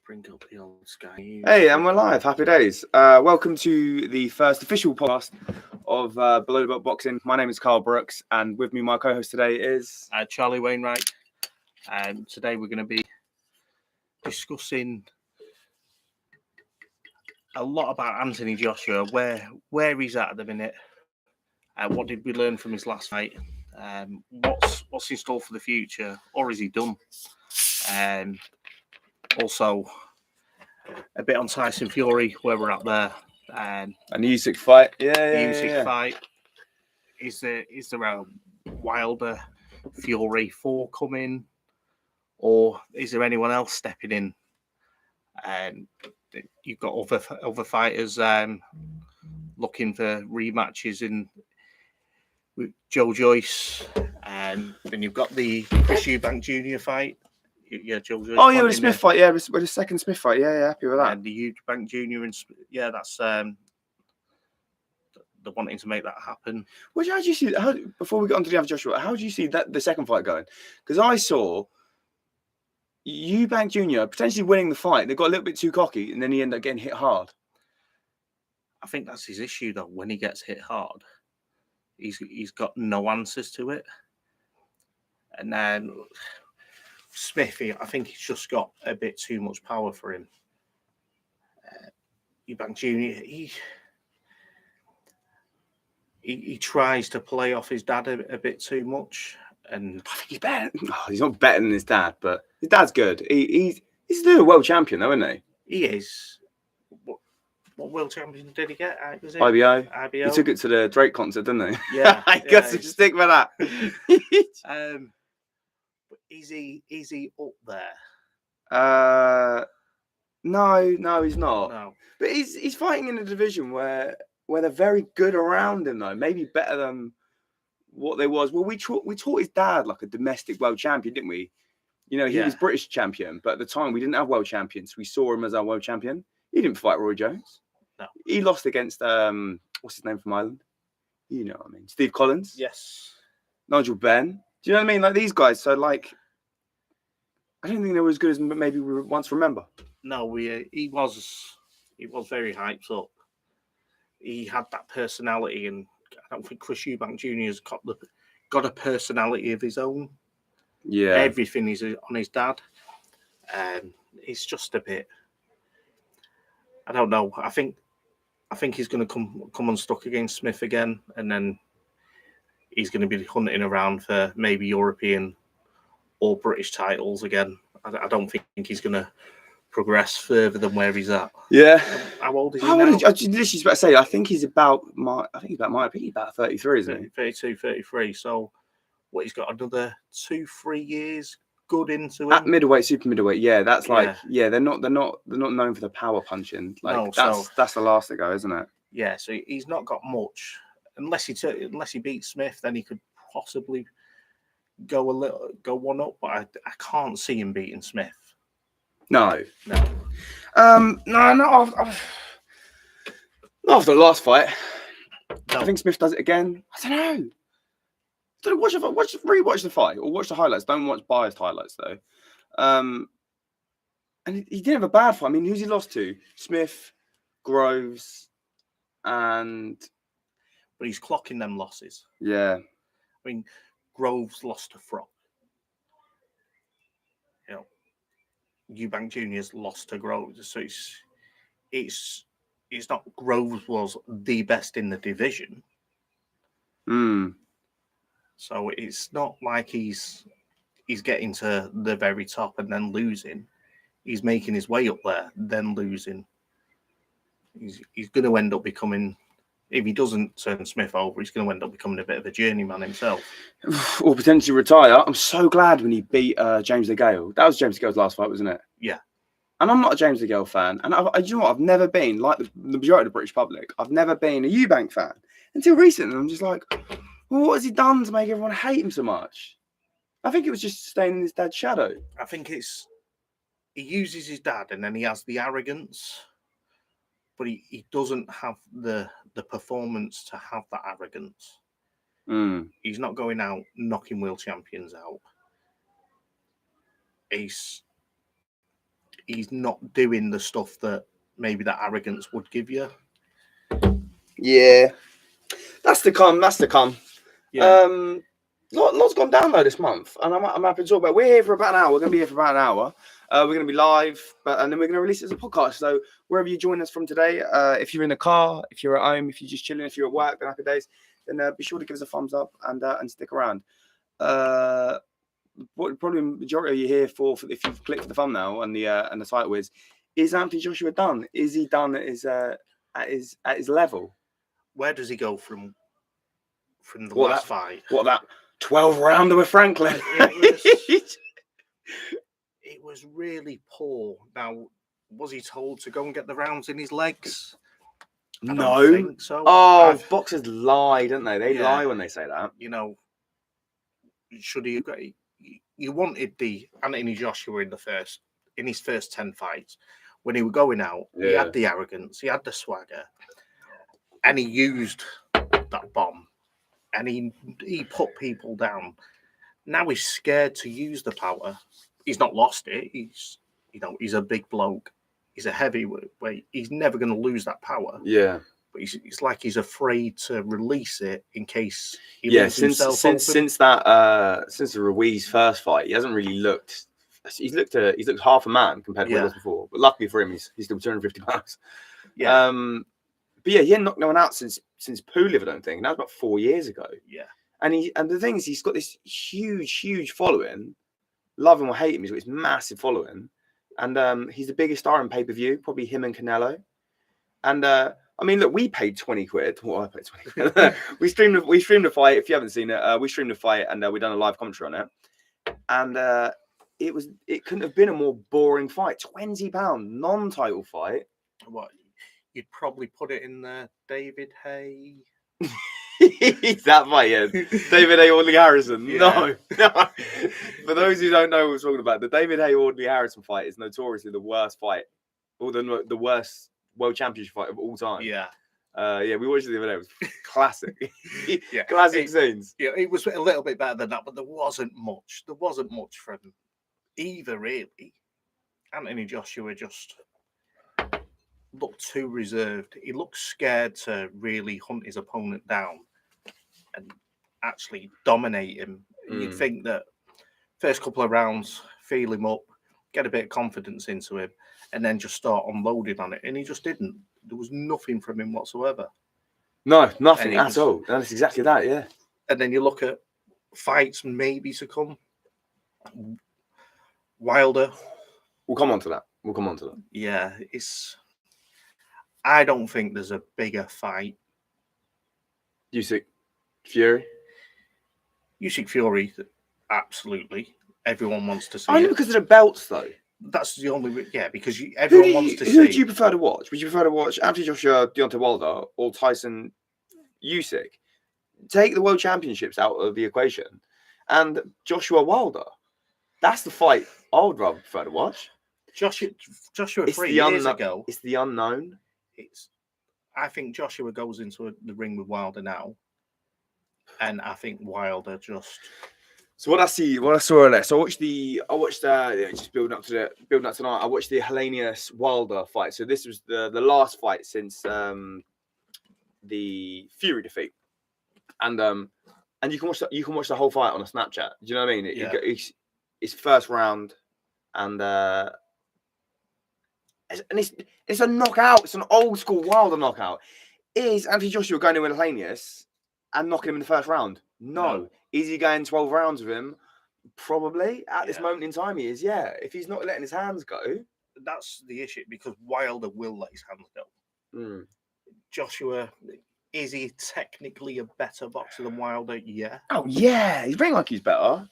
Bring up the old Sky. Hey, and we're live. Happy days. Welcome to the first official podcast of Below the Belt Boxing. My name is Carl Brooks, and with me, my co-host today is Charlie Wainwright. Today we're going to be discussing a lot about Anthony Joshua, where he's at the minute. What did we learn from his last fight? What's in store for the future, or is he done? Also, a bit on Tyson Fury, where we're at there. and the Usyk fight. Usyk fight. Is there a Wilder Fury 4 coming, or is there anyone else stepping in? You've got other fighters looking for rematches with Joe Joyce, and then you've got the Chris Eubank Jr. fight. Yeah, Joe Joyce. Oh yeah, with the Smith fight. Yeah, with the second Smith fight. Yeah, happy with that. And the Eubank Jr. and that's they're wanting to make that happen. Which, how do you see? Before we get on to the other Joshua, how do you see that the second fight going? Because I saw Eubank Jr. potentially winning the fight. They got a little bit too cocky, and then he ended up getting hit hard. I think that's his issue, though. When he gets hit hard, he's got no answers to it. And then Smith, I think he's just got a bit too much power for him. Eubank Jr. He tries to play off his dad a bit too much, and I think he's better. Oh, he's not better than his dad, but his dad's good. He's still a world champion, though, isn't he? He is. What world champion did he get? Was it? IBO. IBO. He took it to the Drake concert, didn't he? Yeah. I got to stick with that. But is he up there? No, he's not. No. But he's fighting in a division where they're very good around him, though. Maybe better than what they was. Well, we taught his dad like a domestic world champion, didn't we? You know, he was British champion, but at the time we didn't have world champions. We saw him as our world champion. He didn't fight Roy Jones. No. He lost against what's his name from Ireland? You know what I mean? Steve Collins. Yes. Nigel Benn. Do you know what I mean? Like these guys. So like, I don't think they were as good as maybe we once remember. No, he was very hyped up. He had that personality, and I don't think Chris Eubank Jr. has got a personality of his own. Yeah. Everything is on his dad. It's just a bit. I don't know. I think he's going to come unstuck against Smith again, and then he's going to be hunting around for maybe European or British titles again. I don't think he's going to progress further than where he's at. Yeah. How old is he now? now? I was literally about to say, I think he's about 33, isn't he? 32, 33. So, he's got another 2-3 years good into him. At middleweight, super middleweight, that's like, they're not known for the power punching. Like that's the last to go, isn't it? Yeah, so he's not got much. Unless he beats Smith, then he could possibly go one up. But I can't see him beating Smith. No. No. Not after the last fight. No. I think Smith does it again. I don't know. Rewatch the fight or watch the highlights. Don't watch biased highlights though. And he didn't have a bad fight. I mean, who's he lost to? Smith, Groves, and. But he's clocking them losses. Yeah. I mean, Groves lost to Frock. You know, Eubank Jr.'s lost to Groves, so it's not Groves was the best in the division. So it's not like he's getting to the very top and then losing. He's making his way up there, then losing. He's going to end up becoming, if he doesn't turn Smith over, he's going to end up becoming a bit of a journeyman himself. Or potentially retire. I'm so glad when he beat James DeGale. That was James DeGale's last fight, wasn't it? Yeah. And I'm not a James DeGale fan. And you know what? I've never been, like the majority of the British public, I've never been a Eubank fan. Until recently, I'm just like, well, what has he done to make everyone hate him so much? I think it was just staying in his dad's shadow. I think he uses his dad and then he has the arrogance, but he doesn't have the performance to have that arrogance. He's not going out knocking world champions out. He's he's not doing the stuff that maybe that arrogance would give you. Yeah, that's to come. That's to come. Yeah. Lots gone down though this month, and I'm happy to talk about it. We're here for about an hour. We're going to be here for about an hour. We're going to be live, and then we're going to release it as a podcast. So wherever you join us from today, if you're in the car, if you're at home, if you're just chilling, if you're at work, happy days, then be sure to give us a thumbs up and stick around. What probably majority of you here for if you've clicked the thumbnail and the title is Anthony Joshua done? Is he done at his level? Where does he go from the last fight? What that 12 rounder with Franklin? It was really poor. Now, was he told to go and get the rounds in his legs? I don't think so. Oh, boxers lie, don't they? They lie when they say that. You know, should he? You wanted the Anthony Joshua in his first 10 fights when he was going out. Yeah. He had the arrogance, he had the swagger, and he used that bomb, and he put people down. Now he's scared to use the power. He's not lost it. He's a big bloke. He's a heavyweight. He's never going to lose that power. Yeah. But it's like he's afraid to release it in case he leaves himself open. Since the Ruiz first fight, he hasn't really looked. He's looked half a man compared to what he was before. But luckily for him, he's still 250 pounds. Yeah. But yeah, he hadn't knocked no one out since Pulev, I don't think. And that was about 4 years ago. Yeah. And the thing is, he's got this huge following. Love him or hate him, he's got this massive following. And he's the biggest star in pay-per-view, probably him and Canelo. And I mean, look, we paid 20 quid. Well, I paid 20 quid. we streamed the fight. If you haven't seen it, we streamed the fight and we done a live commentary on it. And it couldn't have been a more boring fight. £20 non-title fight. What? You'd probably put it in the David Hay. That fight, yeah. David Hay, Audley Harrison. Yeah. No. For those who don't know what we're talking about, the David Hay, Audley Harrison fight is notoriously the worst fight, or the worst world championship fight of all time. Yeah. We watched it the other day. It was classic. Classic scenes. Yeah, it was a little bit better than that, but there wasn't much. There wasn't much from either, really. Anthony Joshua just looked too reserved. He looked scared to really hunt his opponent down and actually dominate him. You'd think that first couple of rounds, feel him up, get a bit of confidence into him, and then just start unloading on it. And he just didn't. There was nothing from him whatsoever. No, nothing at all. That's exactly that, yeah. And then you look at fights maybe to come. Wilder. We'll come on to that. Yeah, I don't think there's a bigger fight. Usyk Fury, absolutely. Everyone wants to see only it. Because of the belts, though. That's the only, because everyone wants to see. Who do you prefer to watch? Would you prefer to watch Anthony Joshua, Deontay Wilder, or Tyson Usyk? Take the world championships out of the equation, and Joshua Wilder. That's the fight I would rather prefer to watch. Joshua 3 years ago. It's the unknown. I think Joshua goes into the ring with Wilder now, and I think Wilder just. So what I saw on it. So I watched just building up tonight. I watched the Helenius Wilder fight. So this was the last fight since the Fury defeat, and you can watch the whole fight on a Snapchat. Do you know what I mean? It's first round, and it's a knockout. It's an old school Wilder knockout. Is Anthony Joshua going to win Helenius and knocking him in the first round? No. Is he going 12 rounds with him? Probably. At this moment in time, he is, yeah. If he's not letting his hands go. That's the issue, because Wilder will let his hands go. Joshua, is he technically a better boxer than Wilder? Yeah. Oh, yeah. He's ring like he's better.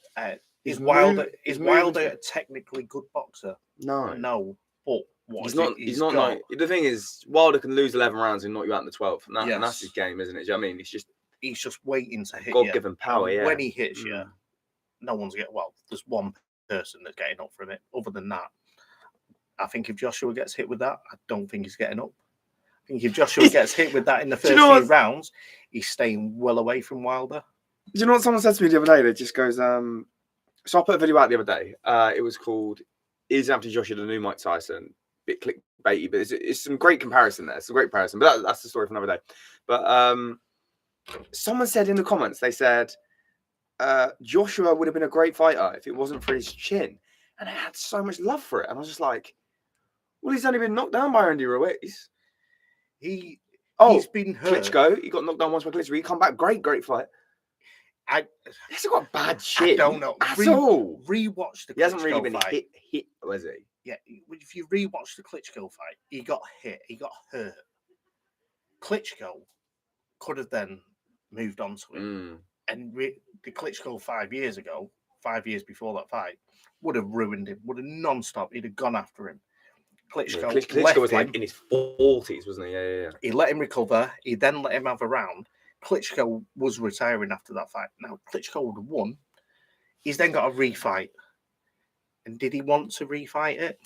Is Wilder a technically good boxer? No. No. But he's not. The thing is, Wilder can lose 11 rounds and knock you out in the 12th. And that's his game, isn't it? Do you know what I mean? He's just waiting to hit God-given power, yeah. When he hits you, no one's getting. Well, there's one person that's getting up from it. Other than that, I think if Joshua gets hit with that, I don't think he's getting up. I think if Joshua gets hit with that in the first few rounds, he's staying well away from Wilder. Do you know what someone said to me the other day? That just goes, so I put a video out the other day. It was called is Anthony Joshua the new Mike Tyson? Bit clickbaity, but it's some great comparison there. It's a great comparison, but that's the story for another day. But someone said in the comments, they said Joshua would have been a great fighter if it wasn't for his chin, and I had so much love for it. And I was just like, well, he's only been knocked down by Andy Ruiz. He's been hurt. Klitschko, he got knocked down once by Klitschko. He come back, great fight. He hasn't got bad chin. I don't know. At all. Rewatch the Klitschko fight. He hasn't really been hit, was he? Yeah, if you rewatch the Klitschko fight, he got hit, he got hurt. Klitschko could have then moved on to him. And the Klitschko 5 years ago, 5 years before that fight, would have ruined him, would have non-stop, he'd have gone after him. Klitschko was like in his 40s, wasn't he? Yeah. He let him recover. He then let him have a round. Klitschko was retiring after that fight. Now, Klitschko would have won. He's then got a refight. And did he want to refight it?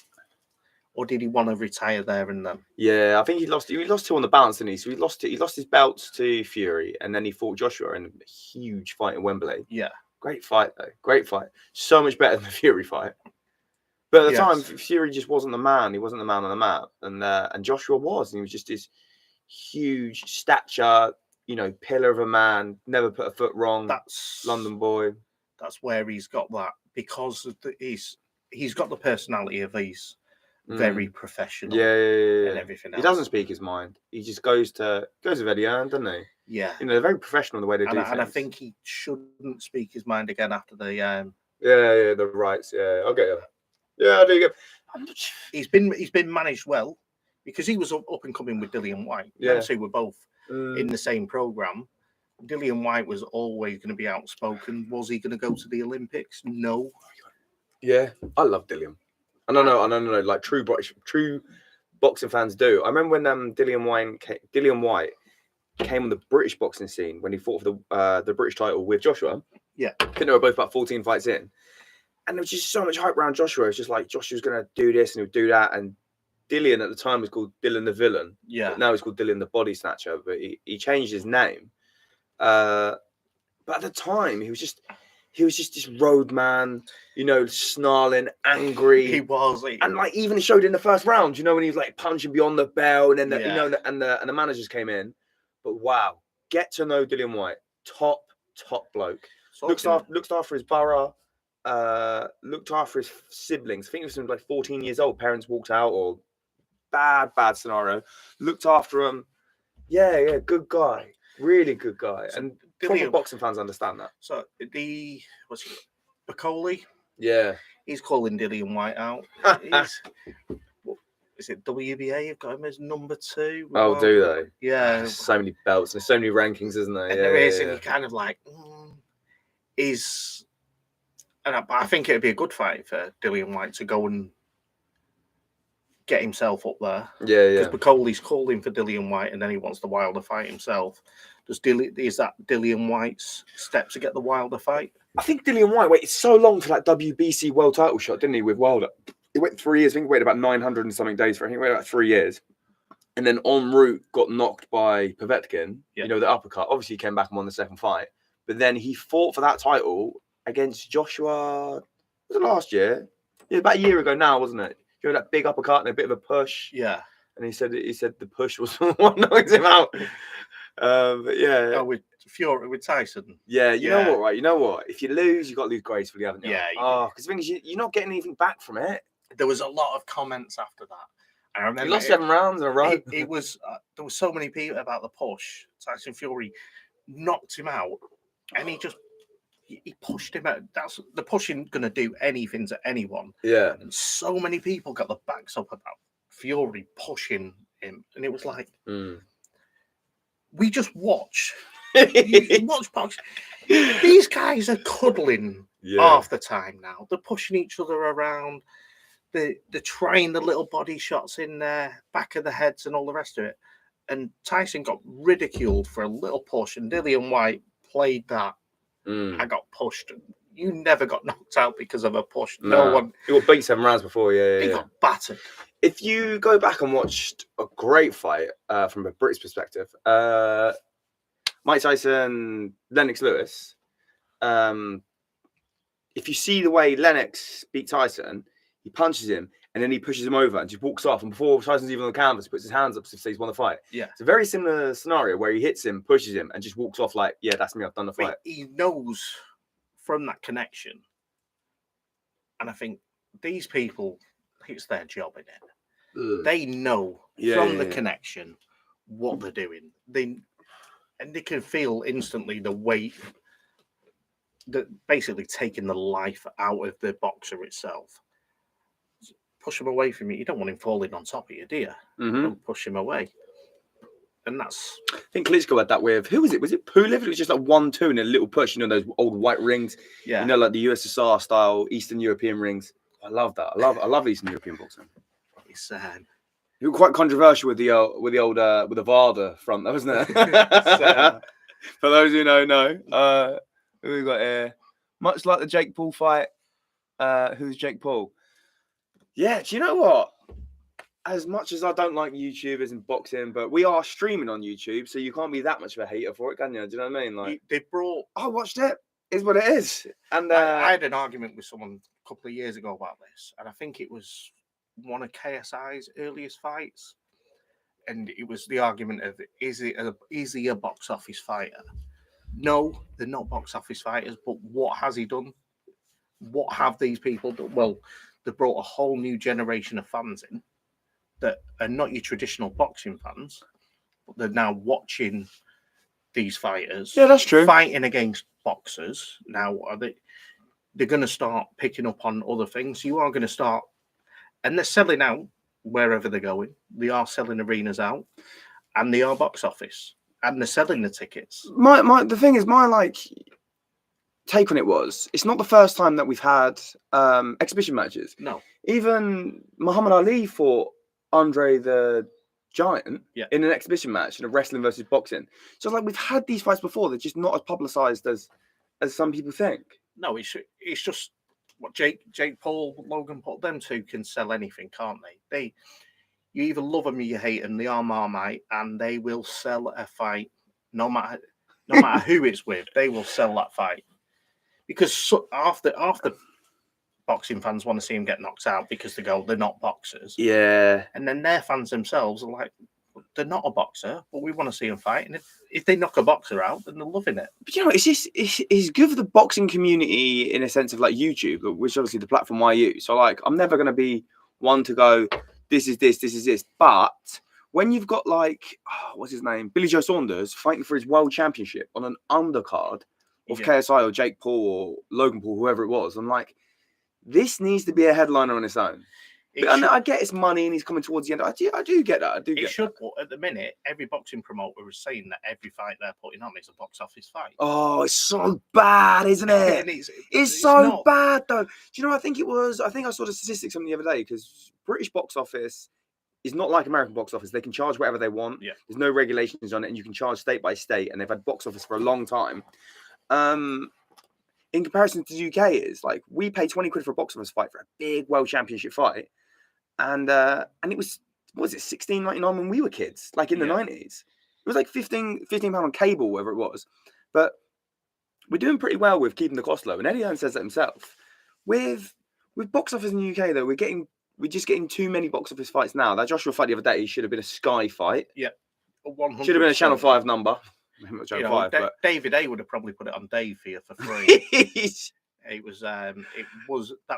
Or did he want to retire there and then? Yeah, I think he lost two on the bounce, didn't he? So he lost his belts to Fury, and then he fought Joshua in a huge fight in Wembley. Yeah. Great fight, though. Great fight. So much better than the Fury fight. But at the time, Fury just wasn't the man. He wasn't the man on the map. And Joshua was. And he was just this huge stature, pillar of a man, never put a foot wrong. That's London boy. That's where he's got that, because he's got the personality of he's very professional. Yeah. And everything else. He doesn't speak his mind. He just goes with Eddie Hearn, doesn't he? Yeah. They're very professional in the way they do things. And I think he shouldn't speak his mind again after the the rights. Yeah, I'll get you. Yeah, I do get. He's been managed well, because he was up and coming with Dillian White. Yeah. Them two were both in the same program. Dillian White was always going to be outspoken. Was he going to go to the Olympics? No. Yeah, I love Dillian. I don't know. Like true boxing fans do. I remember when Dillian White came on the British boxing scene when he fought for the British title with Joshua. Yeah, I think they were both about 14 fights in, and there was just so much hype around Joshua. It's just like Joshua's going to do this and he'll do that, and Dillian at the time was called Dylan the Villain. Yeah. But now he's called Dylan the Body Snatcher, but he changed his name. But at the time, he was just this road man, snarling, angry. He was, and like even showed in the first round, when he was like punching beyond the bell, and then and the managers came in. But wow, get to know Dillian White, top bloke. Looks after his borough. Looked after his siblings. I think he was like 14 years old. Parents walked out, or bad scenario. Looked after him. Yeah, good guy. Really good guy. So and proper boxing fans understand that. So Bacoli? Yeah. He's calling Dillian White out. Is it WBA? You've got him as number 2. Oh, do they? Yeah. There's so many belts. There's so many rankings, isn't there? And there is, and you're kind of like, I think it'd be a good fight for Dillian White to go and get himself up there. Yeah. Because Bacoli's calling for Dillian White, and then he wants the Wilder fight himself. Is that Dillian White's step to get the Wilder fight? I think Dillian White waited so long for that WBC world title shot, didn't he, with Wilder? He waited 3 years. I think he waited about 900 and something days for it. I think he waited about 3 years. And then en route got knocked by Povetkin, the uppercut. Obviously, he came back and won the second fight. But then he fought for that title against Joshua, was it last year? Yeah, about a year ago now, wasn't it? That big uppercut and a bit of a push. Yeah. And he said the push was what knocked him out. But yeah. Oh, with Tyson. Yeah, you know what, right? You know what? If you lose, you've got to lose gracefully, haven't you? Yeah. Because the thing is, you're not getting anything back from it. There was a lot of comments after that. I remember he lost 7 rounds in a row. It was there were so many people about the push. Tyson Fury knocked him out, and he pushed him out. That's the pushing going to do anything to anyone. Yeah. And so many people got the backs up about Fury pushing him, and it was like, we just watch. You watch boxing. These guys are cuddling half the time now. They're pushing each other around. They're trying the little body shots in there, back of the heads, and all the rest of it. And Tyson got ridiculed for a little push, and Dillian White played that. I got pushed. You never got knocked out because of a push. No one. He got beat 7 rounds before. He got battered. If you go back and watched a great fight from a British perspective, Mike Tyson, Lennox Lewis. If you see the way Lennox beat Tyson, he punches him, and then he pushes him over and just walks off. And before Tyson's even on the canvas, he puts his hands up to say he's won the fight. Yeah. It's a very similar scenario where he hits him, pushes him, and just walks off like, yeah, that's me, I've done the fight. He knows from that connection. And I think these people, it's their job, in it. They know from the connection what they're doing. They can feel instantly the weight that basically taking the life out of the boxer itself. Push him away from you. You don't want him falling on top of you, do you? Don't push him away. And that's... I think Klitschko had that with... Who was it? Was it Pulev? It was just like 1-2 and a little push. You know, those old white rings? Yeah. You know, like the USSR style Eastern European rings. I love that. I love Eastern European boxing. It's it was quite controversial with the Varda front, though, wasn't it? For those who know. Who we got here? Much like the Jake Paul fight. Who's Jake Paul? Yeah, do you know what? As much as I don't like YouTubers and boxing, but we are streaming on YouTube, so you can't be that much of a hater for it, can you? Do you know what I mean? Like, they brought... I watched it. It's what it is. And I had an argument with someone a couple of years ago about this, and I think it was one of KSI's earliest fights, and it was the argument of, is he a box office fighter? No, they're not box office fighters, but what has he done? What have these people done? Well, they brought a whole new generation of fans in that are not your traditional boxing fans, but they're now watching these fighters. Yeah, that's true. Fighting against boxers. Now, they're going to start picking up on other things. You are going to start, and they're selling out wherever they're going. They are selling arenas out, and they are box office, and they're selling the tickets. The thing is, my take on it was, it's not the first time that we've had exhibition matches. No. Even Muhammad Ali fought Andre the Giant in an exhibition match in a wrestling versus boxing. So like we've had these fights before. They're just not as publicized as some people think. No, it's just what Jake Paul, Logan Paul, them two can sell anything, can't they? You either love them or you hate them. They are Marmite, and they will sell a fight no matter who it's with. They will sell that fight because after boxing fans want to see him get knocked out because they're not boxers. Yeah. And then their fans themselves are like, they're not a boxer, but we want to see them fight. And if they knock a boxer out, then they're loving it. But it's good for the boxing community in a sense of like YouTube, which is obviously the platform I use. So like, I'm never going to be one to go, this is this. But when you've got like, what's his name? Billy Joe Saunders fighting for his world championship on an undercard of KSI or Jake Paul or Logan Paul, whoever it was, I'm like, this needs to be a headliner on its own. I get it's money and he's coming towards the end. I do get that. But at the minute, every boxing promoter is saying that every fight they're putting on is a box office fight. Oh, it's so bad, isn't it? It's so bad, though. Do you know, I think I saw the statistics on the other day, because British box office is not like American box office. They can charge whatever they want. Yeah. There's no regulations on it, and you can charge state by state, and they've had box office for a long time. In comparison to the UK, is like we pay 20 quid for a box office fight for a big world championship fight, and it was, what was it, $16.99 when we were kids, like in the 90s. It was like £15 on cable, whatever it was. But we're doing pretty well with keeping the cost low, and Eddie Hearn says that himself. With box office in the UK, though, we're just getting too many box office fights now. That Joshua fight the other day should have been a Sky fight. Yeah, 100%. Should have been a Channel 5 number. David A would have probably put it on Dave for you for free. That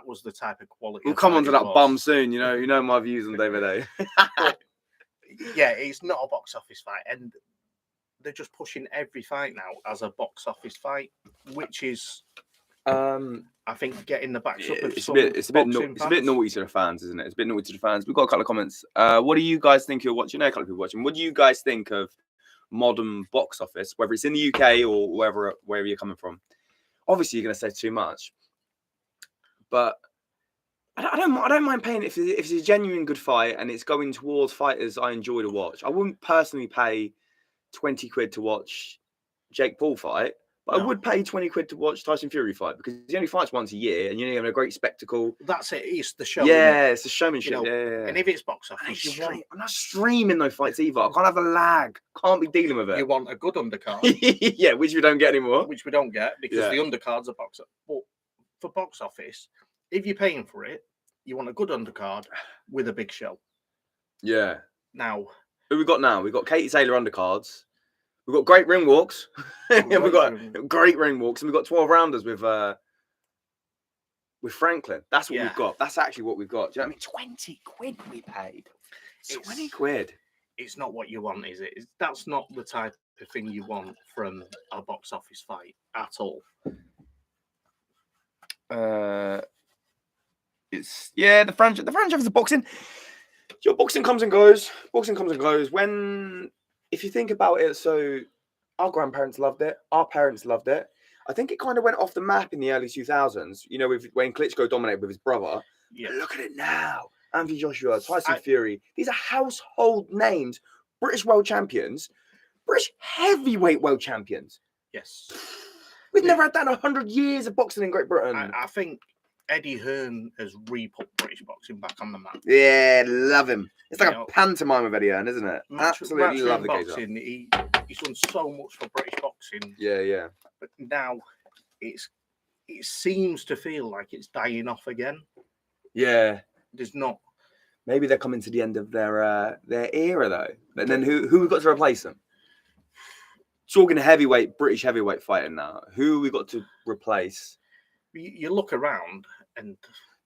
was the type of quality. We'll come on to that bum soon. You know my views on David A. Yeah, it's not a box office fight, and they're just pushing every fight now as a box office fight, which is, I think, getting the backs up. It's a bit naughty to the fans, isn't it? It's a bit naughty to the fans. We've got a couple of comments. What do you guys think you're watching? A couple of people watching. What do you guys think of modern box office, whether it's in the UK or wherever you're coming from? Obviously, you're going to say too much, but I don't mind paying if it's a genuine good fight and it's going towards fighters I enjoy to watch. I wouldn't personally pay 20 quid to watch Jake Paul fight, but I would pay 20 quid to watch Tyson Fury fight, because he only fights once a year and you're having a great spectacle. That's it. It's the show. Yeah, it's the showmanship. And if it's box office, I'm not streaming no fights either. I can't have a lag. Can't be dealing with it. You want a good undercard. Yeah, which we don't get anymore. Which we don't get because the undercards are box office. But for box office, if you're paying for it, You want a good undercard with a big show. Yeah. Now, who we got now? We've got Katie Taylor undercards. We've got great ring walks. We've got great ring walks, and we've got 12 rounders with Franklin. That's what we've got. That's actually what we've got. Do you know what I mean? 20 quid we paid. 20 quid. It's not what you want, is it? That's not the type of thing you want from a box office fight at all. It's the franchise of boxing. Your boxing comes and goes. If you think about it, so our grandparents loved it. Our parents loved it. I think it kind of went off the map in the early 2000s. You know, when Klitschko dominated with his brother. Yeah. Look at it now. Anthony Joshua, Tyson Fury. These are household names. British world champions. British heavyweight world champions. Yes. We've never had that in 100 years of boxing in Great Britain. I think Eddie Hearn has re-put British boxing back on the map. Yeah, love him. It's like a pantomime of Eddie Hearn, isn't it? Absolutely love the boxing. He's done so much for British boxing. Yeah. But now it seems to feel like it's dying off again. Yeah. There's not. Maybe they're coming to the end of their era though. And then who we got to replace them? Talking British heavyweight fighting now. Who we got to replace? You look around and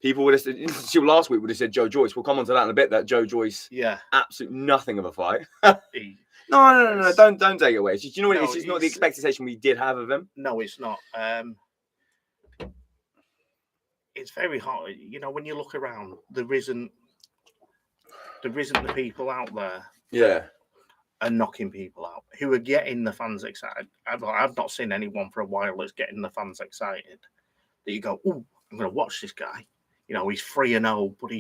people would have said last week would have said Joe Joyce. We'll come on to that in a bit. That Joe Joyce, absolutely nothing of a fight. No. Don't take it away. It's just, you know what? It's just not the expectation we did have of him. No, it's not. It's very hard. You know, when you look around, there isn't the people out there. Yeah. Are knocking people out who are getting the fans excited. I've not seen anyone for a while that's getting the fans excited. That you go, oh, I'm going to watch this guy. You know, he's 3-0, but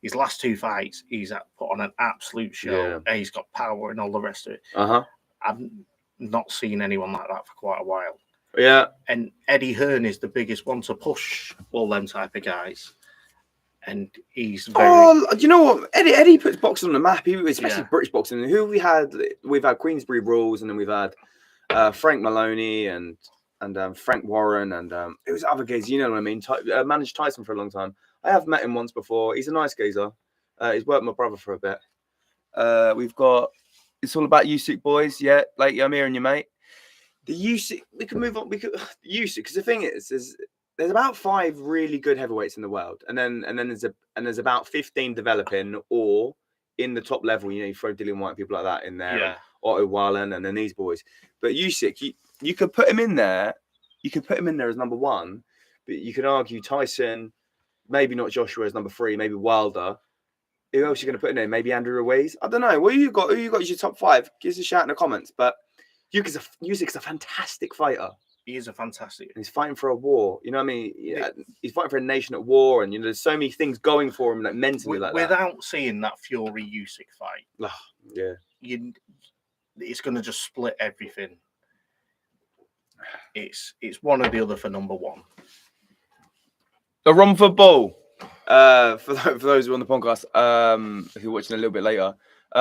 his last 2 fights, he's put on an absolute show. And he's got power and all the rest of it. I've not seen anyone like that for quite a while. Yeah. And Eddie Hearn is the biggest one to push all them type of guys. And he's very... Oh, do you know what? Eddie puts boxing on the map, especially British boxing. Who we've had Queensbury Rules, and then we've had Frank Maloney and Frank Warren, and it was other guys. You know what I mean? Managed Tyson for a long time. I have met him once before. He's a nice geezer. He's worked with my brother for a bit. We've got It's All About Usyk boys. Yeah, like I'm here and your mate. The Usyk, we can move on. Usyk, because the thing is there's about 5 really good heavyweights in the world, and then there's about 15 developing or in the top level. You know, you throw Dillian White, people like that in there, Otto Wallen, and then these boys. But Usyk, you could put him in there. You could put him in there as number 1, but you could argue Tyson, maybe not Joshua as number 3, maybe Wilder. Who else are you going to put in there? Maybe Andrew Ruiz. I don't know. Who you got as your top 5? Give us a shout in the comments. But Usyk's a fantastic fighter. He is a fantastic. And he's fighting for a war. You know what I mean? Yeah, he's fighting for a nation at war, and there's so many things going for him, like mentally, without seeing that Fury Usyk fight, it's going to just split everything. It's one or the other for number 1. The Romford Bowl. For those who are on the podcast, if you're watching a little bit later,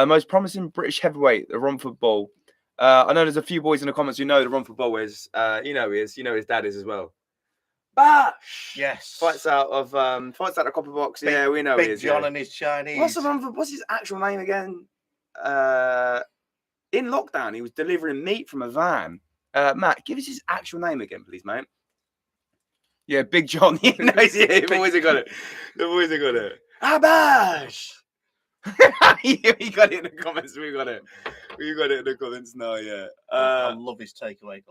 most promising British heavyweight, the Romford Bowl. I know there's a few boys in the comments who know the Romford Bowl is. You know his dad is as well. Bash. Yes. Fights out of Copper Box. Yeah, we know Big John and his Chinese. What's his actual name again? In lockdown, he was delivering meat from a van. Matt, give us his actual name again, please, mate. Yeah, Big John. He knows it. The boys have got it. Abash. We got it in the comments. We got it in the comments now. Yeah. I love his takeaway.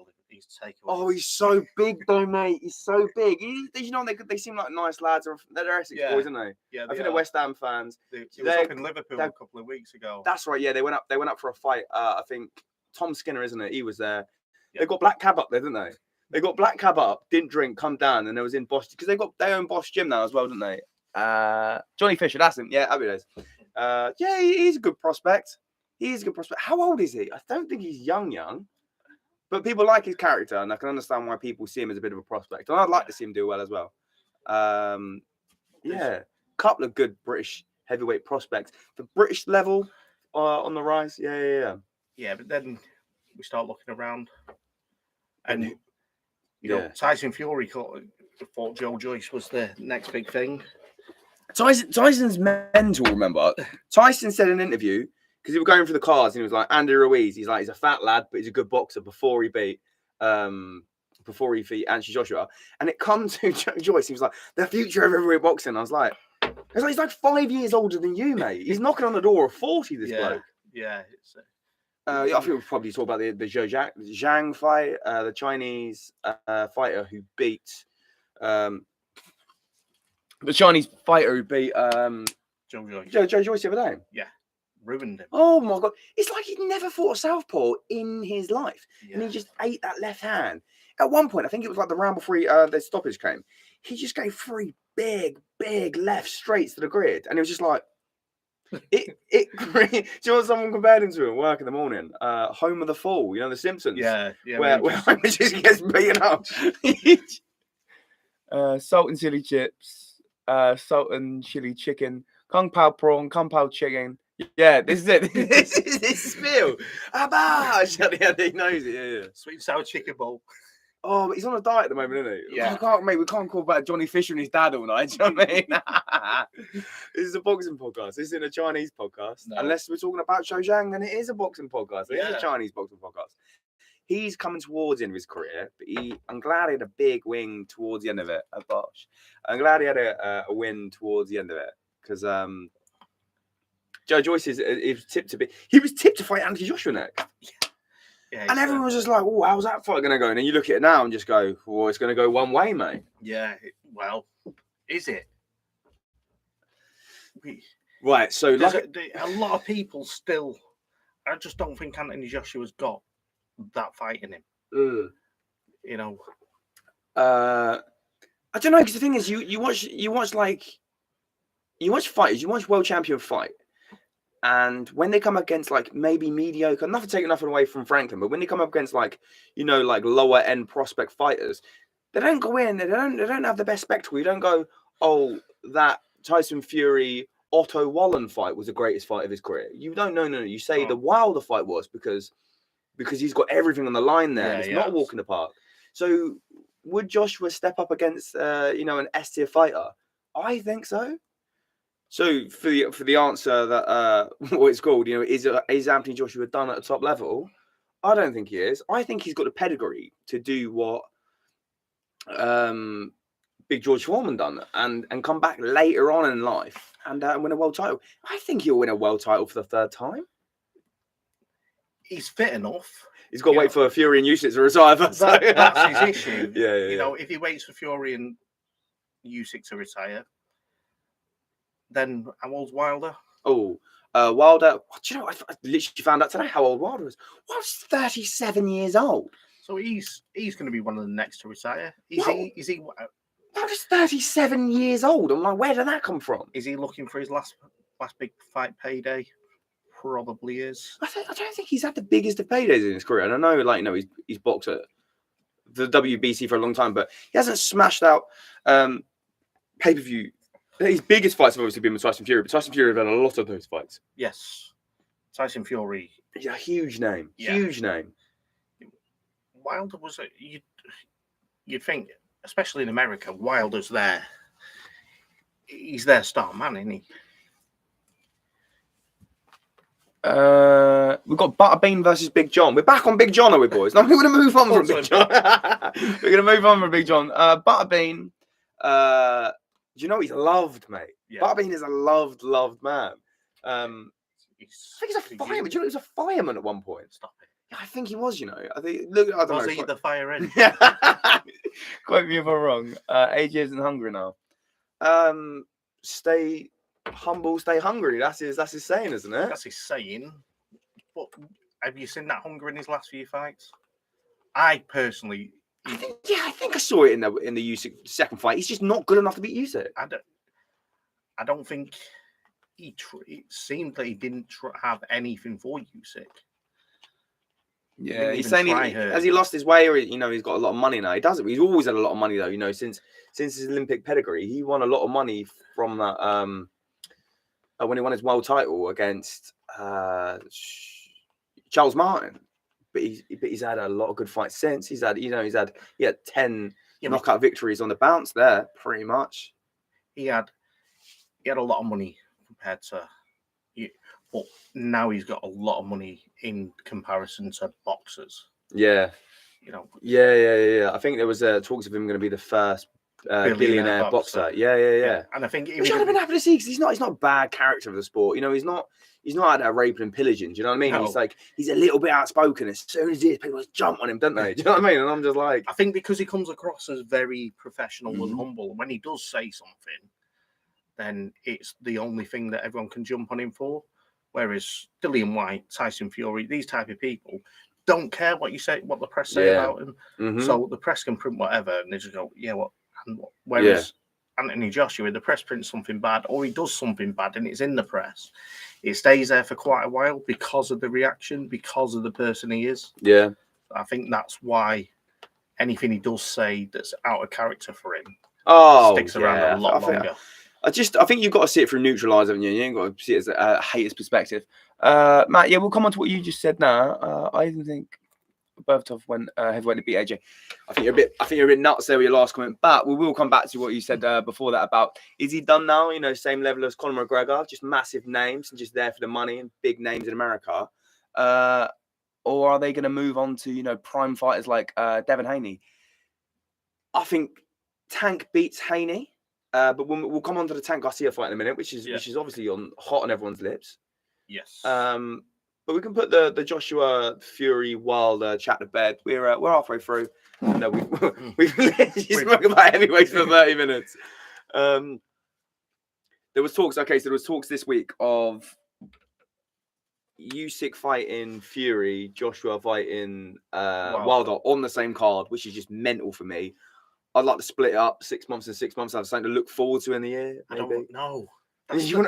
Oh, he's so big, though, mate. He's so big. You know, they seem like nice lads. They're Essex boys, aren't they? Yeah. I think they're West Ham fans. They was up in Liverpool a couple of weeks ago. That's right. Yeah, they went up for a fight. I think Tom Skinner, isn't it? He was there. Yeah. They got Black Cab up there, didn't they? They got Black Cab up, didn't drink, come down, and they was in Bosch because they own Bosch Gym now as well, don't they? Johnny Fisher, that's him. Yeah, happy days. Yeah, he's a good prospect. He's a good prospect. How old is he? I don't think he's young, but people like his character, and I can understand why people see him as a bit of a prospect. And I'd like to see him do well as well. Yeah, couple of good British heavyweight prospects. The British level on the rise. Yeah. Yeah, but then we start looking around, and you know, Tyson Fury thought Joe Joyce was the next big thing. Tyson's mental. Remember, Tyson said in an interview because he was going through the cards and he was like, Andy Ruiz. He's a fat lad, but he's a good boxer. Before he beat Anthony Joshua, and it comes to Joyce. He was like, the future of heavyweight boxing. I was like, he's like 5 years older than you, mate. He's knocking on the door of 40. This bloke. Yeah. I think we'll probably talk about the Zhang fight, the Chinese fighter who beat Joe Joyce the other day. Yeah, ruined him. Oh my god, it's like he'd never fought a southpaw in his life, and he just ate that left hand. At one point, I think it was like the round before the stoppage came, he just gave 3 big left straights to the grid, and it was just like. Do you know what someone compared him to at work in the morning? Home of the Fall, you know, The Simpsons. Yeah. Where Homer just gets beaten up. Salt and chili chips, salt and chili chicken, kung pao prawn, kung pao chicken. Yeah, this is it. this is spiel. He knows it. Yeah. Sweet and sour chicken bowl. Oh, but he's on a diet at the moment, isn't he? Yeah. We can't call about Johnny Fisher and his dad all night. Do you know what I mean? This is a boxing podcast. This isn't a Chinese podcast. No. Unless we're talking about Zhou Zhang, then it is a boxing podcast. It is a Chinese boxing podcast. He's coming towards the end of his career, but I'm glad he had a big win towards the end of it at Bosch. I'm glad he had a win towards the end of it because Joe Joyce was tipped to fight Anthony Joshua next. Yeah, and everyone was just like, "Oh, how's that fight going to go?" And then you look at it now and just go, "Well, it's going to go one way, mate." Yeah, well, is it? Right, so a lot of people still. I just don't think Anthony Joshua's got that fight in him. You know, I don't know because the thing is, you watch fighters, you watch world champion fight. And when they come against like maybe mediocre, nothing away from Franklin, but when they come up against like lower end prospect fighters, they don't go in. They don't have the best spectacle. You don't go, oh, that Tyson Fury Otto Wallen fight was the greatest fight of his career. You don't know. No. You say the Wilder fight was because he's got everything on the line there. It's not a walk in the park. So would Joshua step up against an S tier fighter? I think so. So for the answer that what it's called, is Anthony Joshua done at the top level? I don't think he is. I think he's got the pedigree to do what Big George Foreman done and come back later on in life and win a world title. I think he'll win a world title for the 3rd time. He's fit enough. He's got to wait for Fury and Usyk to retire. That's his issue. Yeah. If he waits for Fury and Usyk to retire. Then how old's Wilder? Wilder. Do you know? I literally found out today how old Wilder is. Wilder's 37 years old. So he's going to be one of the next to retire. Is he? Wilder's 37 years old. I'm like, where did that come from? Is he looking for his last big fight payday? Probably is. I don't think he's had the biggest of paydays in his career. And I know, he's boxed at the WBC for a long time, but he hasn't smashed out pay-per-view. His biggest fights have obviously been with Tyson Fury, but Tyson Fury have had a lot of those fights. Yes. Tyson Fury. He's a huge name. Yeah. Huge name. Wilder was you'd think, especially in America, Wilder's there. He's their star man, isn't he? We've got Butterbean versus Big John. We're back on Big John, are we, boys? No, we're going to move on from Big John. We're going to move on from Big John. Butterbean. Do you know he's loved, mate? Yeah. Butterbean is a loved man. I think he's a fireman. Do you know he was a fireman at one point? Stop it. Yeah, I think he was. I think. Was he the fire engine? Quote me if I'm wrong. AJ isn't hungry now. Stay humble, stay hungry. That's his saying, isn't it? That's his saying. But have you seen that hunger in his last few fights? I personally. I think I saw it in the Usyk second fight. He's just not good enough to beat Usyk. I don't think it seemed that he didn't have anything for Usyk. Yeah, he's saying has he lost his way or he's got a lot of money now? He doesn't. He's always had a lot of money though. Since his Olympic pedigree, he won a lot of money from that. When he won his world title against Charles Martin. But he's had a lot of good fights since. He had 10 knockout victories on the bounce there, pretty much. He had he had a lot of money compared to, but now he's got a lot of money in comparison to boxers. Yeah. You know. Yeah. I think there was talks of him going to be the first billionaire boxer. Yeah. And I think which I'd have been happy to see because he's not a bad character of the sport. You know, he's not out there raping and pillaging. Do you know what I mean? No. He's like he's a little bit outspoken. As soon as he is, people just jump on him, don't they? Do you know what I mean? And I'm just like, I think because he comes across as very professional and humble, when he does say something, then it's the only thing that everyone can jump on him for. Whereas Dillian Whyte, Tyson Fury, these type of people don't care what you say, what the press say about him. So the press can print whatever, and they just go, yeah, what? Whereas Anthony Joshua, the press prints something bad, or he does something bad, and it's in the press. It stays there for quite a while because of the reaction, because of the person he is. Yeah, I think that's why anything he does say that's out of character for him sticks around a lot longer. I think you've got to see it through neutral eyes, haven't you? You ain't got to see it as a hater's perspective. Matt, we'll come on to what you just said now. I even think Berbatov went heavyweight to beat AJ. I think you're a bit nuts there with your last comment, but we will come back to what you said before that about is he done now? You know, same level as Conor McGregor, just massive names and just there for the money and big names in America, or are they going to move on to prime fighters like Devin Haney? I think Tank beats Haney. But we'll come on to the Tank Garcia fight in a minute, which is obviously hot on everyone's lips. Yes. But we can put the Joshua Fury Wilder chat to bed. We're halfway through. No, we've literally spoken about heavyweights for 30 minutes. There was talks. Okay, so there was talks this week of Usyk fighting Fury, Joshua fighting Wilder on the same card, which is just mental for me. I'd like to split it up 6 months and 6 months. Have something to look forward to in the year. Maybe. I don't know. I want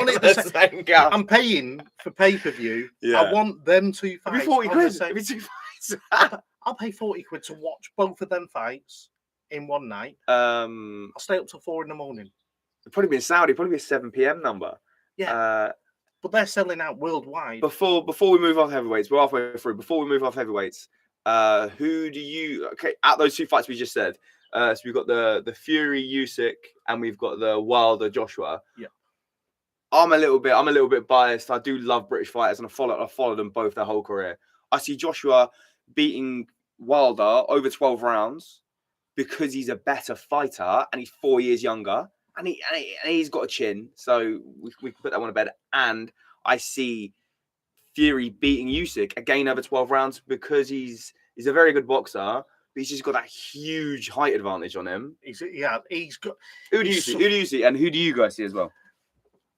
it the same. I'm paying for pay-per-view. Yeah. I want them two fights. It'd be 40 quid. It'd be 2 fights. I'll pay 40 quid to watch both of them fights in one night. I'll stay up till 4 a.m. It'd probably be in Saudi. Probably be a 7 p.m. number. Yeah. But they're selling out worldwide. Before we move off heavyweights, we're halfway through. Before we move off heavyweights, who do you at those two fights we just said? So we've got the Fury Usyk and we've got the Wilder Joshua. Yeah. I'm a little bit biased. I do love British fighters and I followed them both their whole career. I see Joshua beating Wilder over 12 rounds because he's a better fighter and he's 4 years younger and he's got a chin. So we can put that one to bed. And I see Fury beating Usyk again over 12 rounds because he's a very good boxer. But he's just got that huge height advantage on him. He's got. Who do you see? And who do you guys see as well?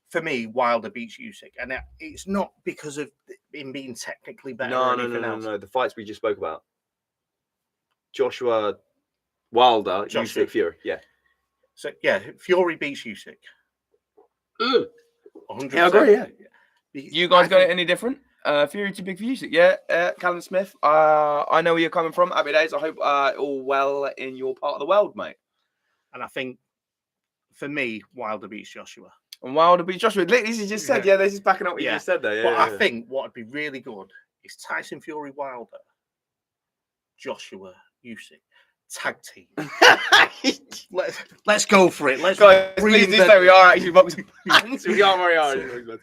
For me, Wilder beats Usyk, and it's not because of him being technically better. No. The fights we just spoke about. Joshua, Wilder, Usyk, Fury. Yeah. So Fury beats Usyk. 100%. Yeah, I agree. Yeah. You guys got it any different? Fury too big for Usyk. Yeah, Callum Smith. I know where you're coming from. Happy days. I hope all well in your part of the world, mate. And I think for me, Wilder beats Joshua. And Wilder beats Joshua. This is just said. Yeah, this is backing up what you just said there. But I think what would be really good is Tyson Fury Wilder, Joshua Usyk. Tag team. let's go for it. Let's please say we are actually boxing fans. We are very hard.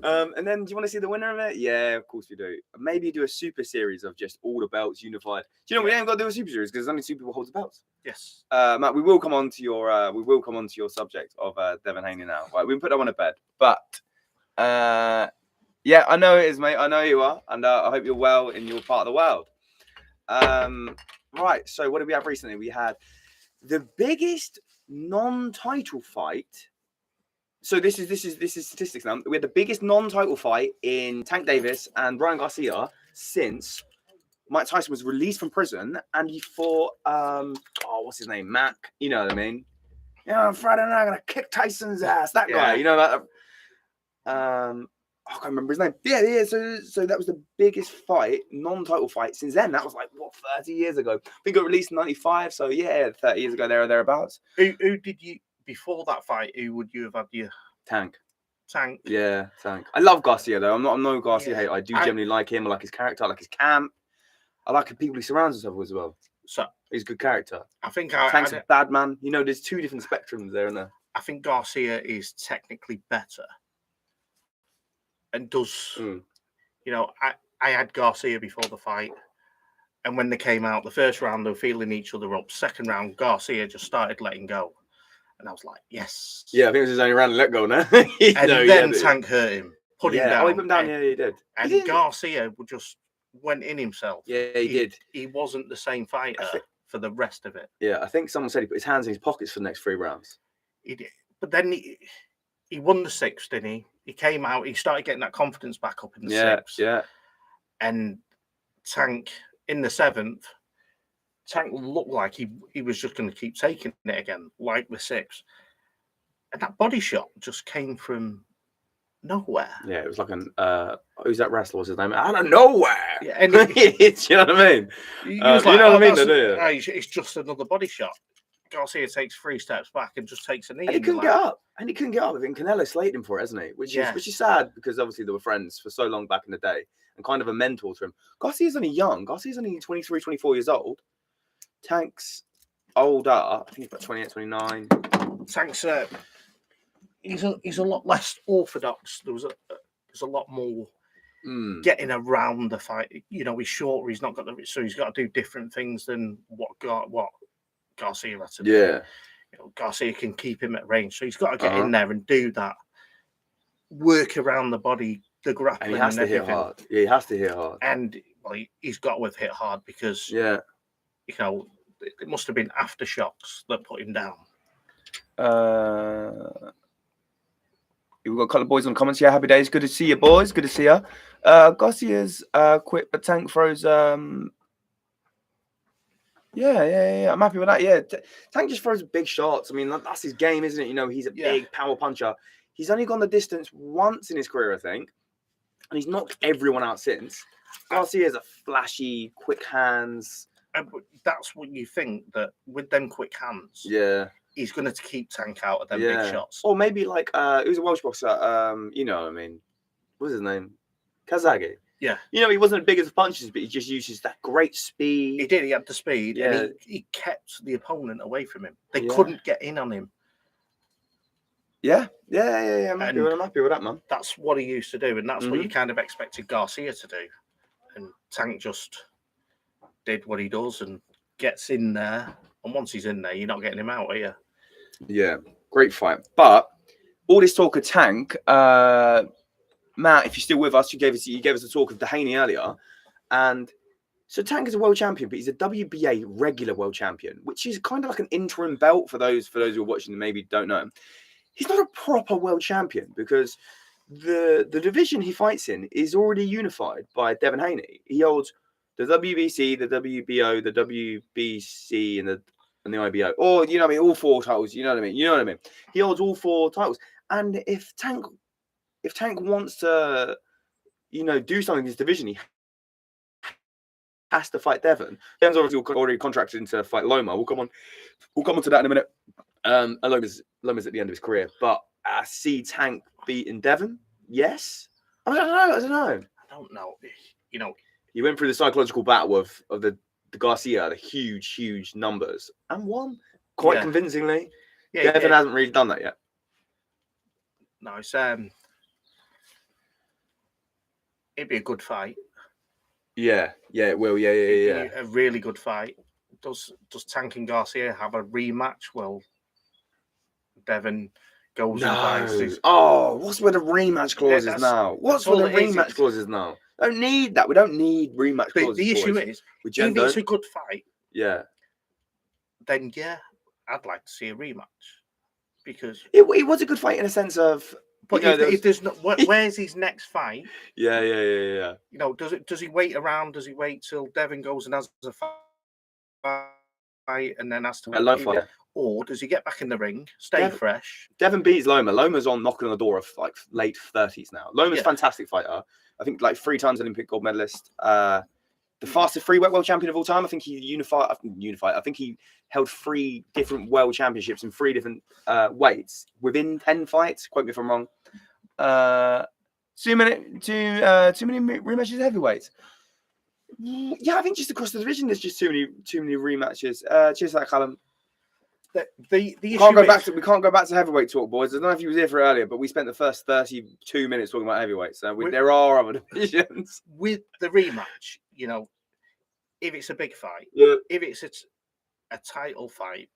And then do you want to see the winner of it? Yeah, of course we do. Maybe do a super series of just all the belts unified. Do you know we ain't got to do a super series because there's only 2 people hold the belts. Yes. Matt, we will come on to your subject of Devin Haney now. Right, we can put that one to bed. But yeah, I know it is, mate. I know you are, and I hope you're well in your part of the world. Right. So what did we have recently? We had the biggest non-title fight. So this is statistics now. We had the biggest non-title fight in Tank Davis and Ryan Garcia since Mike Tyson was released from prison and he fought what's his name? Mac. You know what I mean? On Friday night I'm gonna kick Tyson's ass. That guy. You know that. I can't remember his name. Yeah. So that was the biggest fight, non-title fight since then. That was like 30 years ago. I think it got released in '95. So yeah, 30 years ago there or thereabouts. Who did you? Before that fight, who would you have had your Tank? Yeah, Tank. I love Garcia though. I'm no Garcia hater. I do generally like him. I like his character. I like his camp. I like the people he surrounds himself with as well. So he's a good character. I think Tank's a bad man. There's 2 different spectrums there, isn't there? I think Garcia is technically better and does, you know, I had Garcia before the fight. And when they came out, the first round, they were feeling each other up. Second round, Garcia just started letting go. And I was like, yes. Yeah, I think it was his only round to let go now. And then Tank hurt him, put him down. Oh, he put him down, yeah, he did. And Garcia just went in himself. Yeah, he did. He wasn't the same fighter for the rest of it. Yeah, I think someone said he put his hands in his pockets for the next 3 rounds. He did. But then he won the 6th, didn't he? He came out, he started getting that confidence back up in the 6th. Yeah. And Tank, in the 7th, Tank looked like he was just going to keep taking it again, like the 6th. And that body shot just came from nowhere. Yeah, it was like who's that wrestler? What's his name? Out of nowhere. Yeah, and you know what I mean? You know what I mean? Do you? It's just another body shot. Garcia takes 3 steps back and just takes a knee. And he couldn't get up. I think Canelo slayed him for it, hasn't he? Which is sad because obviously they were friends for so long back in the day and kind of a mentor to him. Garcia's only young. Garcia's only 23, 24 years old. Tank's older. I think he's about 28, 29. Tank's he's a lot less orthodox. There's a lot more getting around the fight. You know, he's shorter. He's not got so he's got to do different things than what Garcia had to do. Yeah. You know, Garcia can keep him at range, so he's got to get in there and do that work around the body, the grappling, and he has to hit hard. Yeah, he has to hit hard. And he's got to hit hard because you know, it must have been aftershocks that put him down. We've got a couple of boys on the comments. Yeah, happy days. Good to see you, boys. Good to see you. Garcia's quick, but Tank throws. Yeah. I'm happy with that. Yeah, Tank just throws big shots. I mean, that's his game, isn't it? You know, he's a big power puncher. He's only gone the distance once in his career, I think, and he's knocked everyone out since. Garcia's a flashy, quick hands. That's what you think, that with them quick hands, he's going to keep Tank out of them big shots. Or maybe like it was a Welsh boxer. You know what I mean? What's his name? Kazagi. Yeah. You know, he wasn't as big as punches, but he just uses that great speed. He did. He had the speed. Yeah. And he kept the opponent away from him. They couldn't get in on him. Yeah. I'm happy with that, man. That's what he used to do, and that's what you kind of expected Garcia to do. And Tank just did what he does and gets in there. And once he's in there, you're not getting him out, are you? Yeah, great fight. But all this talk of Tank, Matt, if you're still with us, you gave us a talk of Dehaney earlier, and so Tank is a world champion, but he's a WBA regular world champion, which is kind of like an interim belt for those who are watching and maybe don't know. He's not a proper world champion because the division he fights in is already unified by Devin Haney. He holds the WBC, the WBO, the WBC, and the IBO, or you know what I mean, all 4 titles. You know what I mean. He holds all 4 titles, and if Tank wants to, you know, do something in his division, he has to fight Devin. Devin's obviously already contracted into fight Loma. We'll come on to that in a minute. And Loma's at the end of his career, but I see Tank beating Devin. Yes, I don't know. You know, he went through the psychological battle of the Garcia, the huge numbers, and won quite convincingly. Yeah, Devin hasn't really done that yet. No, it's it'd be a good fight. Yeah, it will. Yeah. A really good fight. Does Tank and Garcia have a rematch? Well, Devin goes and fights. What's with the rematch clauses now? Don't need that. We don't need rematch clauses. The issue is, if it's a good fight, then I'd like to see a rematch because it was a good fight in a sense of. But if there's not, where's his next fight? Yeah. You know, does he wait around? Does he wait till Devin goes and has a fight and then has to or does he get back in the ring, stay fresh? Devin beats Loma. Loma's on knocking on the door of like late 30s now. Loma's a fantastic fighter. I think like 3 times Olympic gold medalist. The fastest free weight world champion of all time. I think he unified. I think he held 3 different world championships in 3 different weights within 10 fights. Quote me if I'm wrong. Too many rematches of heavyweights. Yeah, I think just across the division, there's just too many rematches. Cheers to that, Callum. The We issue can't go is, back to heavyweight talk, boys. I don't know if you was here for earlier, but we spent the first 32 minutes talking about heavyweight. So there are other divisions. With the rematch, if it's a big fight, if it's a title fight,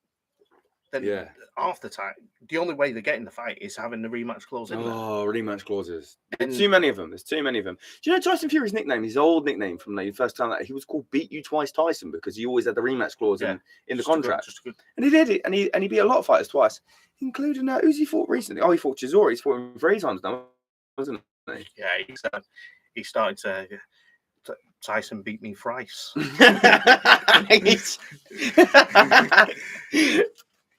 then half the time, the only way they're getting the fight is having the rematch clause in there. Oh, rematch clauses. There's too many of them. Do you know Tyson Fury's nickname? His old nickname from the first time that he was called "Beat You Twice Tyson" because he always had the rematch clause in the contract. And he did it, and he beat a lot of fighters twice, including who's he fought recently? Oh, he fought Chisora. He's fought him 3 times now, wasn't he? Yeah, he's starting to. Tyson beat me thrice.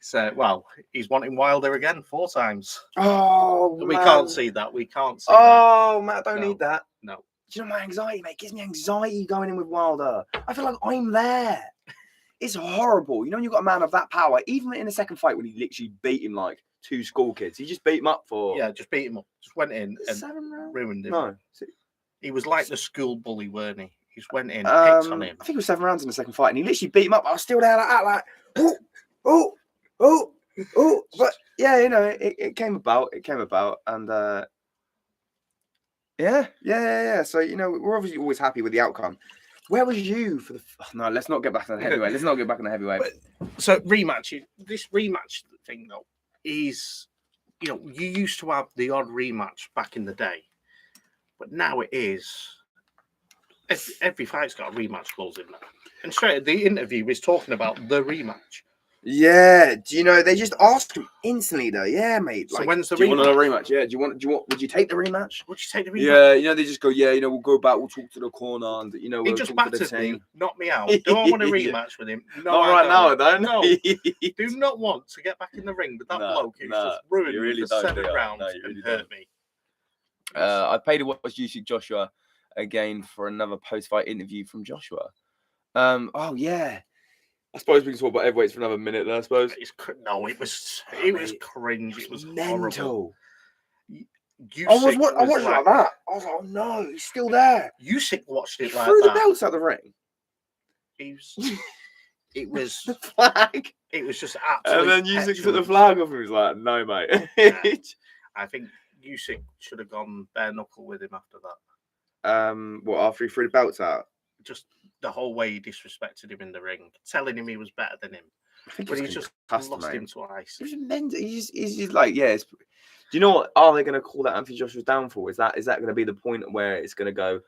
So, he's wanting Wilder again 4 times. Oh, we can't see that. We can't see that. Oh, Matt, don't need that. No. Do you know my anxiety, mate? It gives me anxiety going in with Wilder. I feel like I'm there. It's horrible. You've got a man of that power. Even in the second fight when he literally beat him like 2 school kids. He just beat him up for... Yeah, just beat him up. Just went in and 7 rounds? Ruined him. No. He was like the school bully, weren't he? He just went in, picked on him. I think it was 7 rounds in the second fight, and he literally beat him up. I was still there like oh. But yeah, it came about. And yeah. So we're obviously always happy with the outcome. Where was you for the? No, let's not get back on the heavyweight. So this rematch thing though is, you used to have the odd rematch back in the day, but now it is. Every fight's got a rematch clause in there. And straight at the interview, he's talking about the rematch. Yeah, they just asked him instantly though. Yeah, mate. So when's the rematch? Do you want a rematch? Yeah. Would you take the rematch? Would you take the rematch? Yeah, they just go, we'll go back, we'll talk to the corner, and we'll he just talk to the battered team. me, knocked me out. Do I want a rematch with him? No, not right now, I don't. No, do not want to get back in the ring with that bloke who's just ruined me for 7 rounds and hurt me. I paid to watch Usyk Joshua again for another post-fight interview from Joshua. Oh yeah. I suppose we can talk about heavyweights for another minute then, I suppose. It was cringe. It was mental. Usyk I watched it like that. I was like, oh no, he's still there. Usyk watched it he like threw that. The belts out the ring. It was the flag. It was just absolutely. And then Usyk took the flag off and he was like, no, mate. I think Usyk should have gone bare knuckle with him after that. After he threw the belts out? Just the whole way he disrespected him in the ring, telling him he was better than him. But he just lost him twice. He's just like, do you know what? Are they going to call that Anthony Joshua's downfall? Is that going to be the point where it's going to go,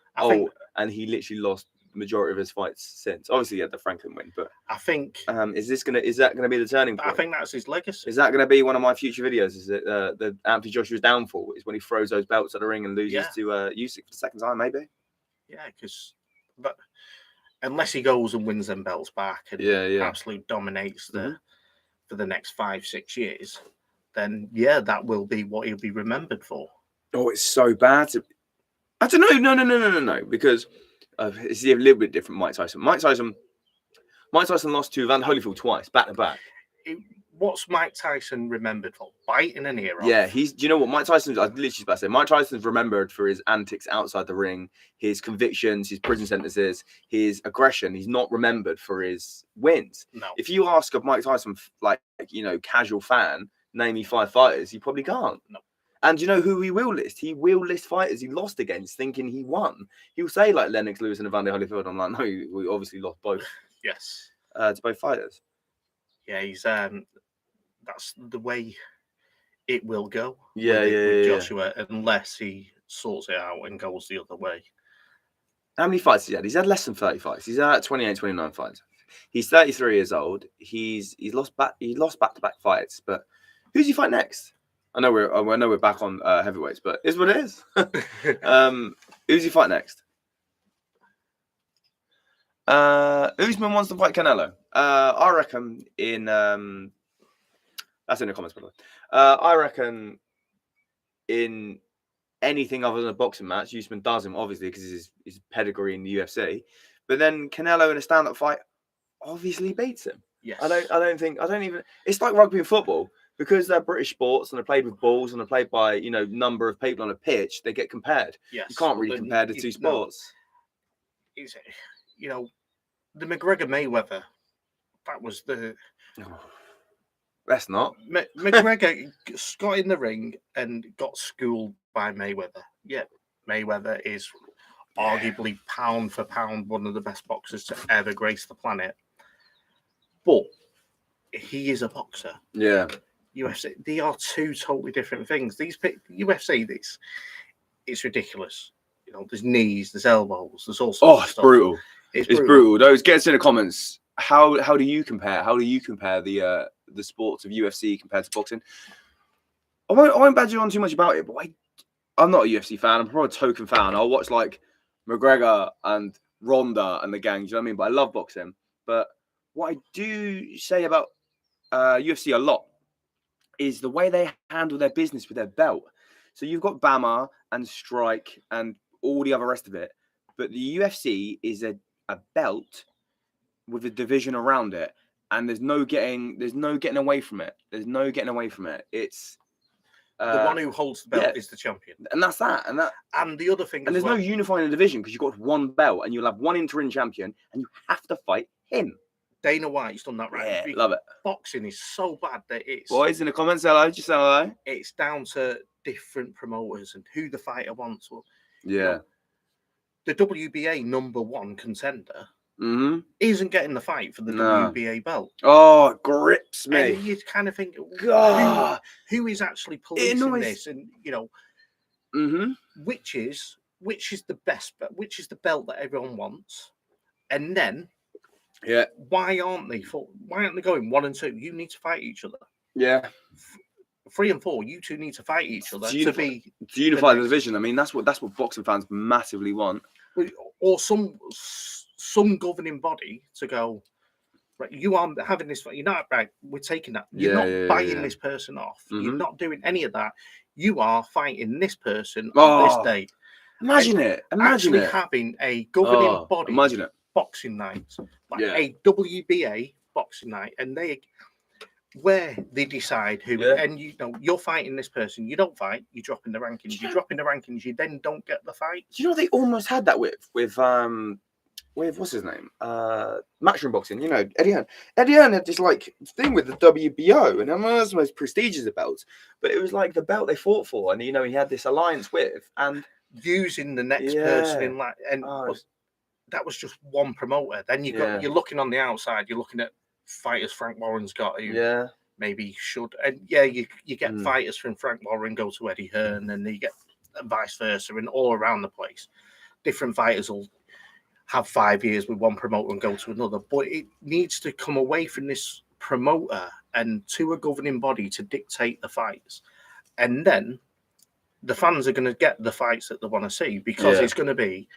and he literally lost the majority of his fights since? Obviously, he had the Franklin win, but I think is that going to be the turning point? I think that's his legacy. Is that going to be one of my future videos? Is it the Anthony Joshua's downfall? Is when he throws those belts at the ring and loses to Usyk for the second time, maybe? Yeah, because unless he goes and wins them belts back and absolutely dominates for the next 5-6 years, then that will be what he'll be remembered for. Oh, it's so bad. I don't know. No. Because it's a little bit different. Mike Tyson lost to Van Holyfield twice, back to back. What's Mike Tyson remembered for? Biting an ear off. Yeah, do you know what Mike Tyson's? I literally about to say Mike Tyson's remembered for his antics outside the ring, his convictions, his prison sentences, his aggression. He's not remembered for his wins. No. If you ask a Mike Tyson, casual fan, name me 5 fighters, he probably can't. No. And you know who he will list? He will list fighters he lost against, thinking he won. He'll say like Lennox Lewis and Evander Holyfield. I'm like, no, we obviously lost both. Yes. To both fighters. Yeah, he's that's the way it will go. With Joshua, unless he sorts it out and goes the other way. How many fights has he had? He's had less than 30 fights. He's had 28, 29 fights. He's 33 years old. He's lost back-to-back fights. But who's he fight next? I know we're back on heavyweights, but it's what it is. Who's he fight next? Usman wants to fight Canelo. I reckon in that's in the comments, by the way. I reckon in anything other than a boxing match, Usman does him obviously because his pedigree in the UFC. But then Canelo in a stand-up fight obviously beats him. Yes. I don't even. It's like rugby and football because they're British sports and they're played with balls and they're played by number of people on a pitch. They get compared. Yes. You can't really compare the two sports. The McGregor Mayweather. That was the. Let's not. McGregor got in the ring and got schooled by Mayweather. Yeah, Mayweather is arguably pound for pound one of the best boxers to ever grace the planet. But he is a boxer. Yeah. UFC, they are two totally different things. These UFC, it's ridiculous. You know, there's knees, there's elbows, there's all sorts of stuff. Brutal. It's brutal. Those get us in the comments. How do you compare? How do you compare the sports of UFC compared to boxing? I won't badger on too much about it, but I'm not a UFC fan. I'm probably a token fan. I'll watch like McGregor and Ronda and the gang. Do you know what I mean? But I love boxing. But what I do say about UFC a lot is the way they handle their business with their belt. So you've got Bama and Strike and all the other rest of it, but the UFC is a belt with a division around it, and there's no getting away from it. It's the one who holds the belt is the champion, and that's that. And the other thing, and there's no unifying the division because you've got one belt, and you'll have one interim champion, and you have to fight him. Dana White's done that right. Yeah, love it. Boxing is so bad that it's... Boys in the comments, hello, just say hello. It's down to different promoters and who the fighter wants. Well, yeah. You know, the WBA #1 contender isn't getting the fight for the WBA belt. Oh, it grips me. And you kind of think, God, who is actually policing this? And, you know, which is the best, which is the belt that everyone wants? And then... Yeah. Why aren't they going 1 and 2? You need to fight each other. Yeah. 3 and 4, you two need to fight each other to unify the division. I mean, that's what boxing fans massively want. Or some governing body to go, right, you are having this fight. You're not right. We're taking that. You're not buying this person off. You're not doing any of that. You are fighting this person on this date. Imagine it. Having a governing body. Imagine it. Boxing night, a WBA boxing night, and where they decide who, and you know, you're fighting this person, you don't fight, you drop in the rankings, you then don't get the fight. Do you know they almost had that with what's his name? Matchroom boxing, you know, Eddie Hearn. Eddie Hearn had this like thing with the WBO, and it was the most prestigious of belts, but it was like the belt they fought for, and you know, he had this alliance with, and using the next person in that, and that was just one promoter. Then you're looking on the outside, you're looking at fighters Frank Warren's got who maybe should, and you get fighters from Frank Warren go to Eddie Hearn, and you get vice versa, and all around the place. Different fighters will have 5 years with one promoter and go to another, but it needs to come away from this promoter and to a governing body to dictate the fights, and then the fans are going to get the fights that they want to see because it's going to be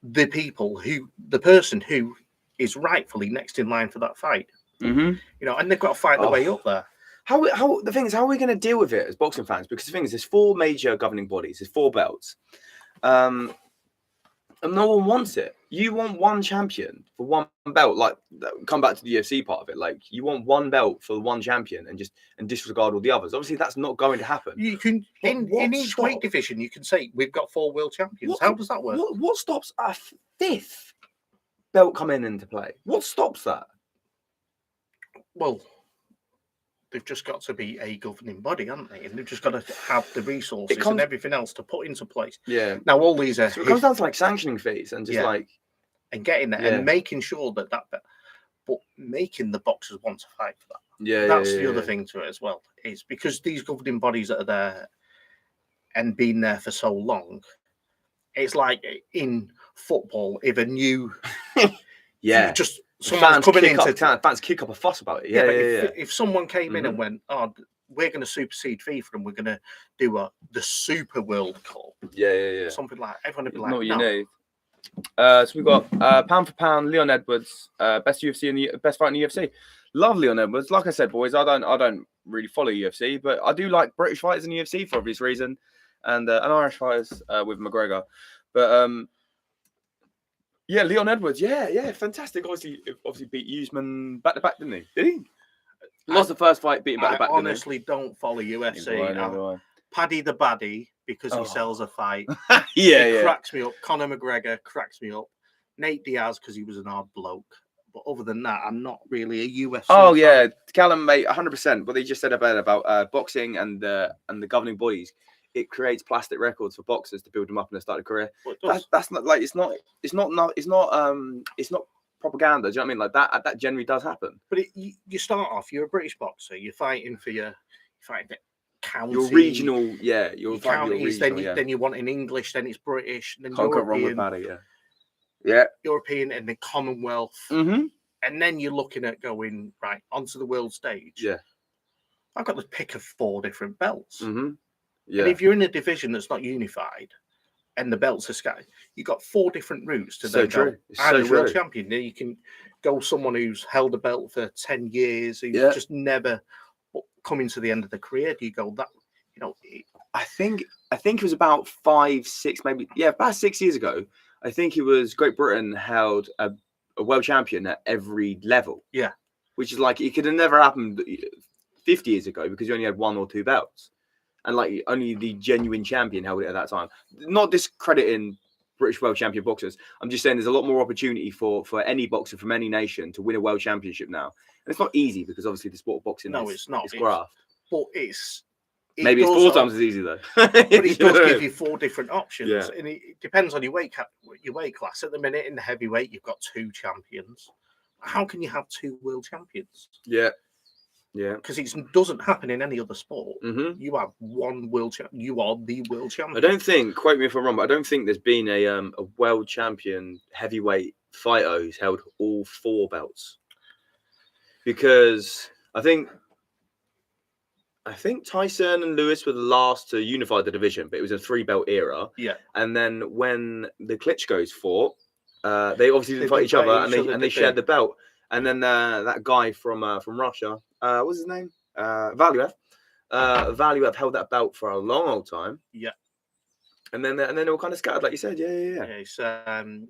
the person who is rightfully next in line for that fight. You know, and they've got to fight their way up there. How the thing is, how are we going to deal with it as boxing fans? Because the thing is, there's 4 major governing bodies, there's 4 belts, and no one wants it. You want one champion for one belt. Like, come back to the UFC part of it. Like, you want one belt for one champion and disregard all the others. Obviously, that's not going to happen. You can in each weight division, you can say we've got 4 world champions. How does that work? What stops a 5th belt coming into play? What stops that? Well, they've just got to be a governing body, haven't they? And they've just got to have the resources and everything else to put into place. Yeah. Now, all these are... So it comes down to, like, sanctioning fees and just, like... And getting there and making sure that... But making the boxers want to fight for that. Yeah, That's the other thing to it as well. Is because these governing bodies that are there and been there for so long, it's like in football, if a new... Just... Someone's coming into fans kick up a fuss about it. If someone came in and went, "Oh, we're going to supersede FIFA and we're going to do the Super World Cup," something like, everyone would be like, "Not you need." So we've got pound for pound, Leon Edwards, best fight in the UFC. Love Leon Edwards. Like I said, boys, I don't really follow UFC, but I do like British fighters in the UFC for obvious reason, and Irish fighters with McGregor, but. Yeah, Leon Edwards. Yeah, fantastic. Obviously beat Usman back to back, didn't he? Did he? Lost the first fight, beat him back to back. I honestly don't follow UFC. Paddy the Baddie, because he sells a fight. Cracks me up. Conor McGregor cracks me up. Nate Diaz, because he was an odd bloke. But other than that, I'm not really a UFC. Oh fan. yeah, Callum, mate, 100%. What they just said about boxing and the governing bodies, it creates plastic records for boxers to build them up in their start of career. Well, That's not like it's not propaganda. Do you know what I mean? Like that generally does happen. But you start off, you're a British boxer, you're fighting for your county, your regional, your counties. regional, Then you want in English, then it's British, then Can't go wrong with Paddy, yeah. European, and then Commonwealth. Mm-hmm. And then you're looking at going right onto the world stage. Yeah, I've got the pick of 4 different belts. Mm-hmm. Yeah. And if you're in a division that's not unified and the belts are scattered, you've got 4 different routes to then go. I'm the world champion. Then you can go someone who's held a belt for 10 years, who's just never coming to the end of the career. Do you go that? I think it was about 5, 6, maybe about 6 years ago. I think it was Great Britain held a world champion at every level. Yeah, which is like it could have never happened 50 years ago because you only had 1 or 2 belts, and like only the genuine champion held it at that time. Not discrediting British world champion boxers. I'm just saying there's a lot more opportunity for any boxer from any nation to win a world championship now, and it's not easy because obviously the sport of boxing it's not. It's graft. But maybe it's 4 times as easy though. But it does give you 4 different options, and it depends on your weight class. At the minute in the heavyweight, you've got 2 champions. How can you have 2 world champions? Yeah. Because it doesn't happen in any other sport. Mm-hmm. You have 1 world champion. You are the world champion. I don't think. Quote me if I'm wrong, but I don't think there's been a world champion heavyweight fighter who's held all 4 belts. Because I think Tyson and Lewis were the last to unify the division, but it was a 3-belt era. Yeah. And then when the Klitschko's fought, they obviously didn't fight each other, and they shared the belt. And then that guy from Russia, what's his name? Valuev. Valuev held that belt for a long time. Yeah. And then they were kind of scattered, like you said. Yeah. It's, and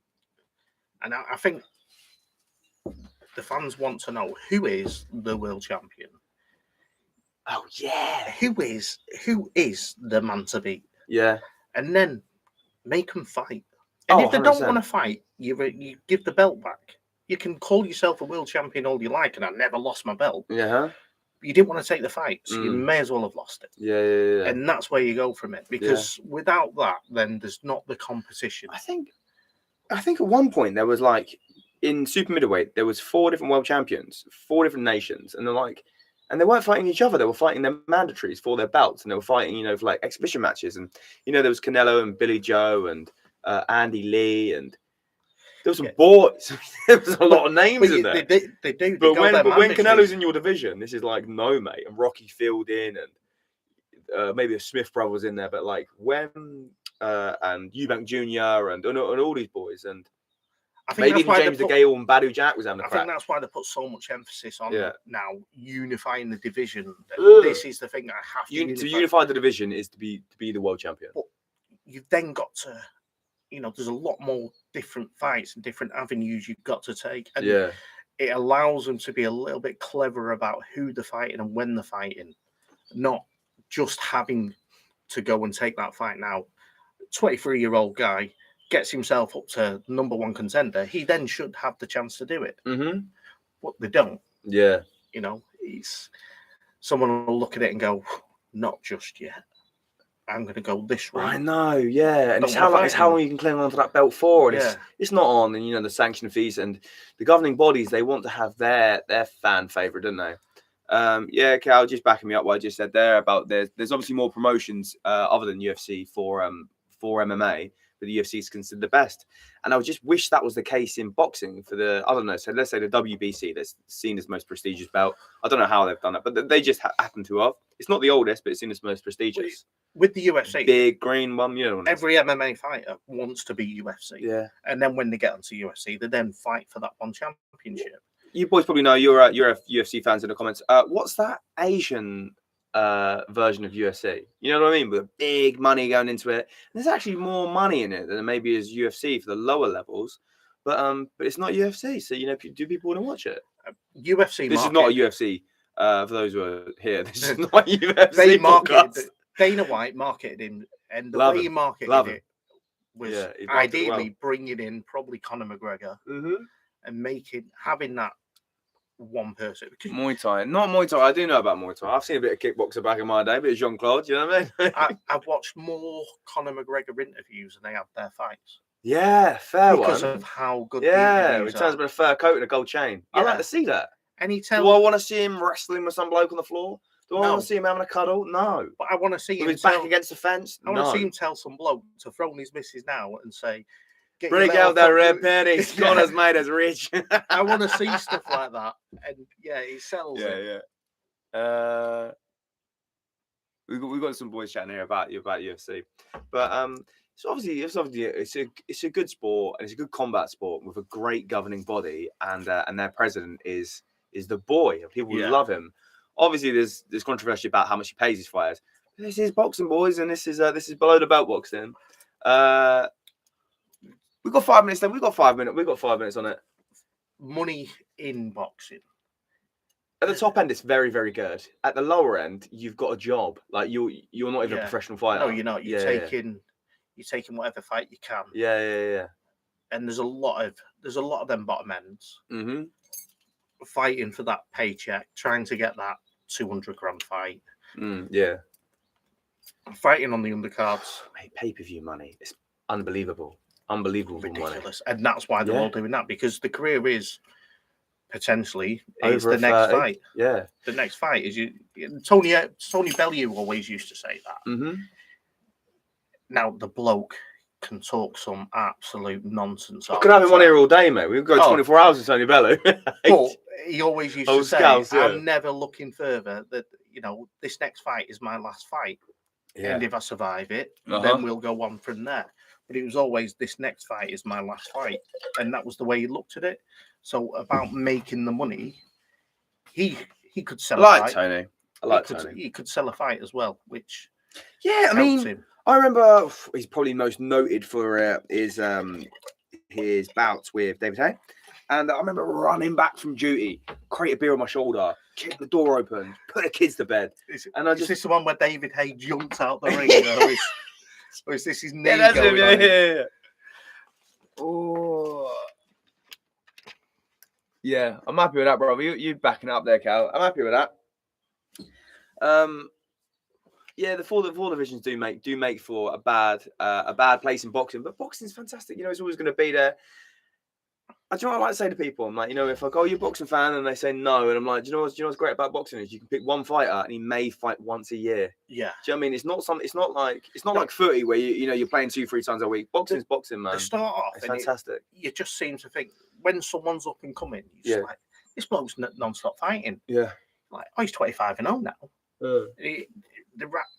I think the fans want to know who is the world champion. Oh yeah. Who is the man to beat? Yeah. And then make them fight. And if they 100%. don't want to fight, you give the belt back. You can call yourself a world champion all you like, and I never lost my belt. Yeah. You didn't want to take the fight, so you may as well have lost it. Yeah. And that's where you go from it, because without that, then there's not the competition. I think at one point there was like in super middleweight there was 4 different world champions, 4 different nations, and they weren't fighting each other. They were fighting their mandatories for their belts, and they were fighting, for like exhibition matches. And there was Canelo and Billy Joe and Andy Lee, and there was some boys. There was a lot of names in there. They do. But when Canelo's in your division, this is like no, mate, and Rocky Fielding and maybe a Smith brothers in there. But like when and Eubank Jr. and all these boys, and I think maybe even James DeGale and Badu Jack was having a crack. I think that's why they put so much emphasis on now unifying the division. This is the thing that I have to to unify the division is to be the world champion. But you've then got to, there's a lot more different fights and different avenues you've got to take. And it allows them to be a little bit clever about who they're fighting and when they're fighting, not just having to go and take that fight now. 23-year-old guy gets himself up to number 1 contender, he then should have the chance to do it. Mm-hmm. But they don't. Yeah. Someone will look at it and go, not just yet. I'm going to go this way. I know, yeah. And it's how long you can cling on to that belt for. And it's not on, and the sanction fees and the governing bodies, they want to have their fan favourite, don't they? Cal, just backing me up what I just said there about there's obviously more promotions other than UFC for MMA, but the UFC is considered the best. And I would just wish that was the case in boxing for so let's say the WBC, that's seen as the most prestigious belt. I don't know how they've done it, but they just happen to have. It's not the oldest, but it's seen as the most prestigious. With the UFC, big green one, every MMA fighter wants to be UFC. Yeah. And then when they get onto UFC, they then fight for that one championship. You boys probably know, you're a UFC fans in the comments. What's that Asian version of UFC? You know what I mean? With big money going into it. And there's actually more money in it than there maybe is UFC for the lower levels. But it's not UFC. So, do people want to watch it? UFC. This is not a UFC. For those who are here, this is not a UFC. Dana White marketed him, and the way he marketed it was ideally bringing in probably Conor McGregor and having that one person. Muay Thai, not Muay Thai. I do know about Muay Thai. I've seen a bit of kickboxer back in my day, a bit of Jean-Claude. You know what I mean? I've watched more Conor McGregor interviews than they have their fights. Yeah, fair because one. of how good. Yeah, the he turns up in a fur coat and a gold chain. I like to see that. And he Do I want to see him wrestling with some bloke on the floor? Do I want to see him having a cuddle? No. But I want to see with him his back against the fence. I want to see him tell some bloke to throw his missus now and say, "Break out that red panties. Connor's made us rich." I want to see stuff like that, and he sells it. Yeah. We've got some boys chatting here about UFC, but so obviously it's a good sport and it's a good combat sport with a great governing body, and their president is the boy. People love him. Obviously, there's controversy about how much he pays his fighters. This is boxing, boys, and this is below the belt boxing. We've got 5 minutes. Then we've got 5 minutes. We've got 5 minutes on it. Money in boxing. At the top end, it's very, very good. At the lower end, you've got a job. Like you're not even a professional fighter. No, you're not. You're taking whatever fight you can. Yeah. And there's a lot of them bottom ends fighting for that paycheck, trying to get that 200 grand fight. Yeah. Fighting on the undercards. Mate, pay-per-view money. It's unbelievable. Unbelievable Ridiculous. money. And that's why they're all doing that, because the career is potentially is the next fight. Yeah. The next fight is Tony Bellew always used to say that. Now the bloke can talk some absolute nonsense. I could have him on here all day, mate. We've got 24 hours with Tony Bellew. But he always used to say, I'm never looking further, that this next fight is my last fight. Yeah. And if I survive it, then we'll go on from there. But it was always, this next fight is my last fight. And that was the way he looked at it. So about making the money, he could sell a fight. Tony. I like Tony. He could sell a fight as well, which helped him. I remember he's probably most noted for his bouts with David Hay. And I remember running back from duty, crate of beer on my shoulder, kick the door open, put the kids to bed. Is this the one where David Hay jumped out the ring? Or is this his knee going on? Yeah. Oh. Yeah, I'm happy with that, bro. You backing up there, Cal. I'm happy with that. Yeah, the four divisions do make for a bad place in boxing, but boxing's fantastic. It's always going to be there. Do you know what I like to say to people? I'm like, if I go, you're a boxing fan, and they say no, and I'm like, do you know what's great about boxing is you can pick one fighter and he may fight once a year. Yeah. Do you know what I mean? It's not like footy where you're playing 2-3 times a week. Boxing's boxing, man. To start off, it's fantastic. You just seem to think when someone's up and coming, you're just like, this bloke's non-stop fighting. Yeah. Like, he's 25-0 now.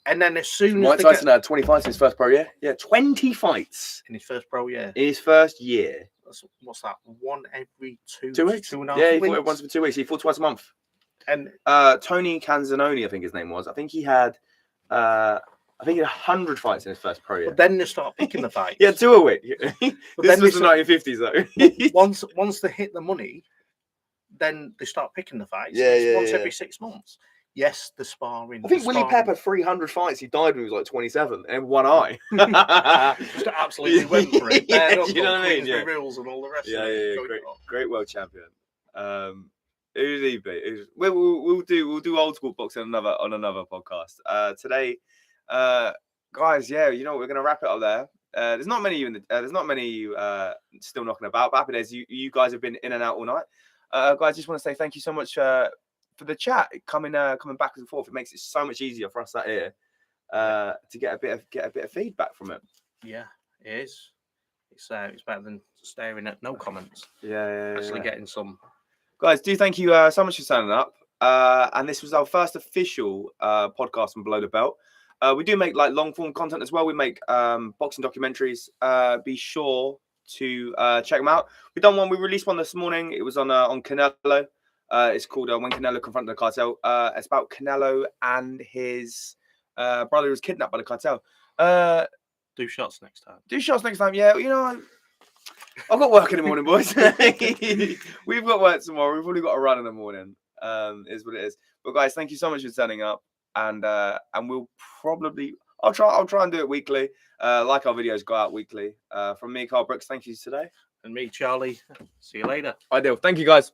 And then as soon as Mike Tyson had 20 fights in his first pro year. Yeah, 20 fights in his first pro year. In his first year. What's that? One every 2 weeks? 2.5 weeks? Yeah, he fought once every 2 weeks. He fought twice a month. And Tony Canzanoni, I think his name was. I think he had 100 fights in his first pro year. But then they start picking the fights. Yeah, 2 a week. This was the 1950s, though. once they hit the money, then they start picking the fights. Once every 6 months. Yes, the sparring. I think Willie Pep had 300 fights. He died when he was like 27 and one eye. Just absolutely went for it. You know what I mean? Yeah. Rules and all the rest. Yeah. Great world champion. Who'd he be? We'll do old school boxing on another podcast. Today, guys. Yeah, we're gonna wrap it up there. There's not many still knocking about. But happy days. You guys have been in and out all night. Guys, just want to say thank you so much for the chat, coming back and forth. It makes it so much easier for us out here to get a bit of feedback from it. Yeah, it is. It's better than staring at no comments. Yeah. Actually getting some. Guys, thank you so much for signing up. And this was our first official podcast from Below the Belt. We do make like long form content as well. We make boxing documentaries. Be sure to check them out. We've done one. We released one this morning. It was on Canelo. It's called When Canelo Confronted the Cartel. It's about Canelo and his brother who was kidnapped by the cartel. Do shots next time. Yeah, I've got work in the morning, boys. We've got work tomorrow. We've already got a run in the morning. Is what it is. But guys, thank you so much for turning up. And we'll probably I'll try and do it weekly. Like our videos go out weekly. From me, Carl Brooks. Thank you today. And me, Charlie. See you later. Ideal. Thank you, guys.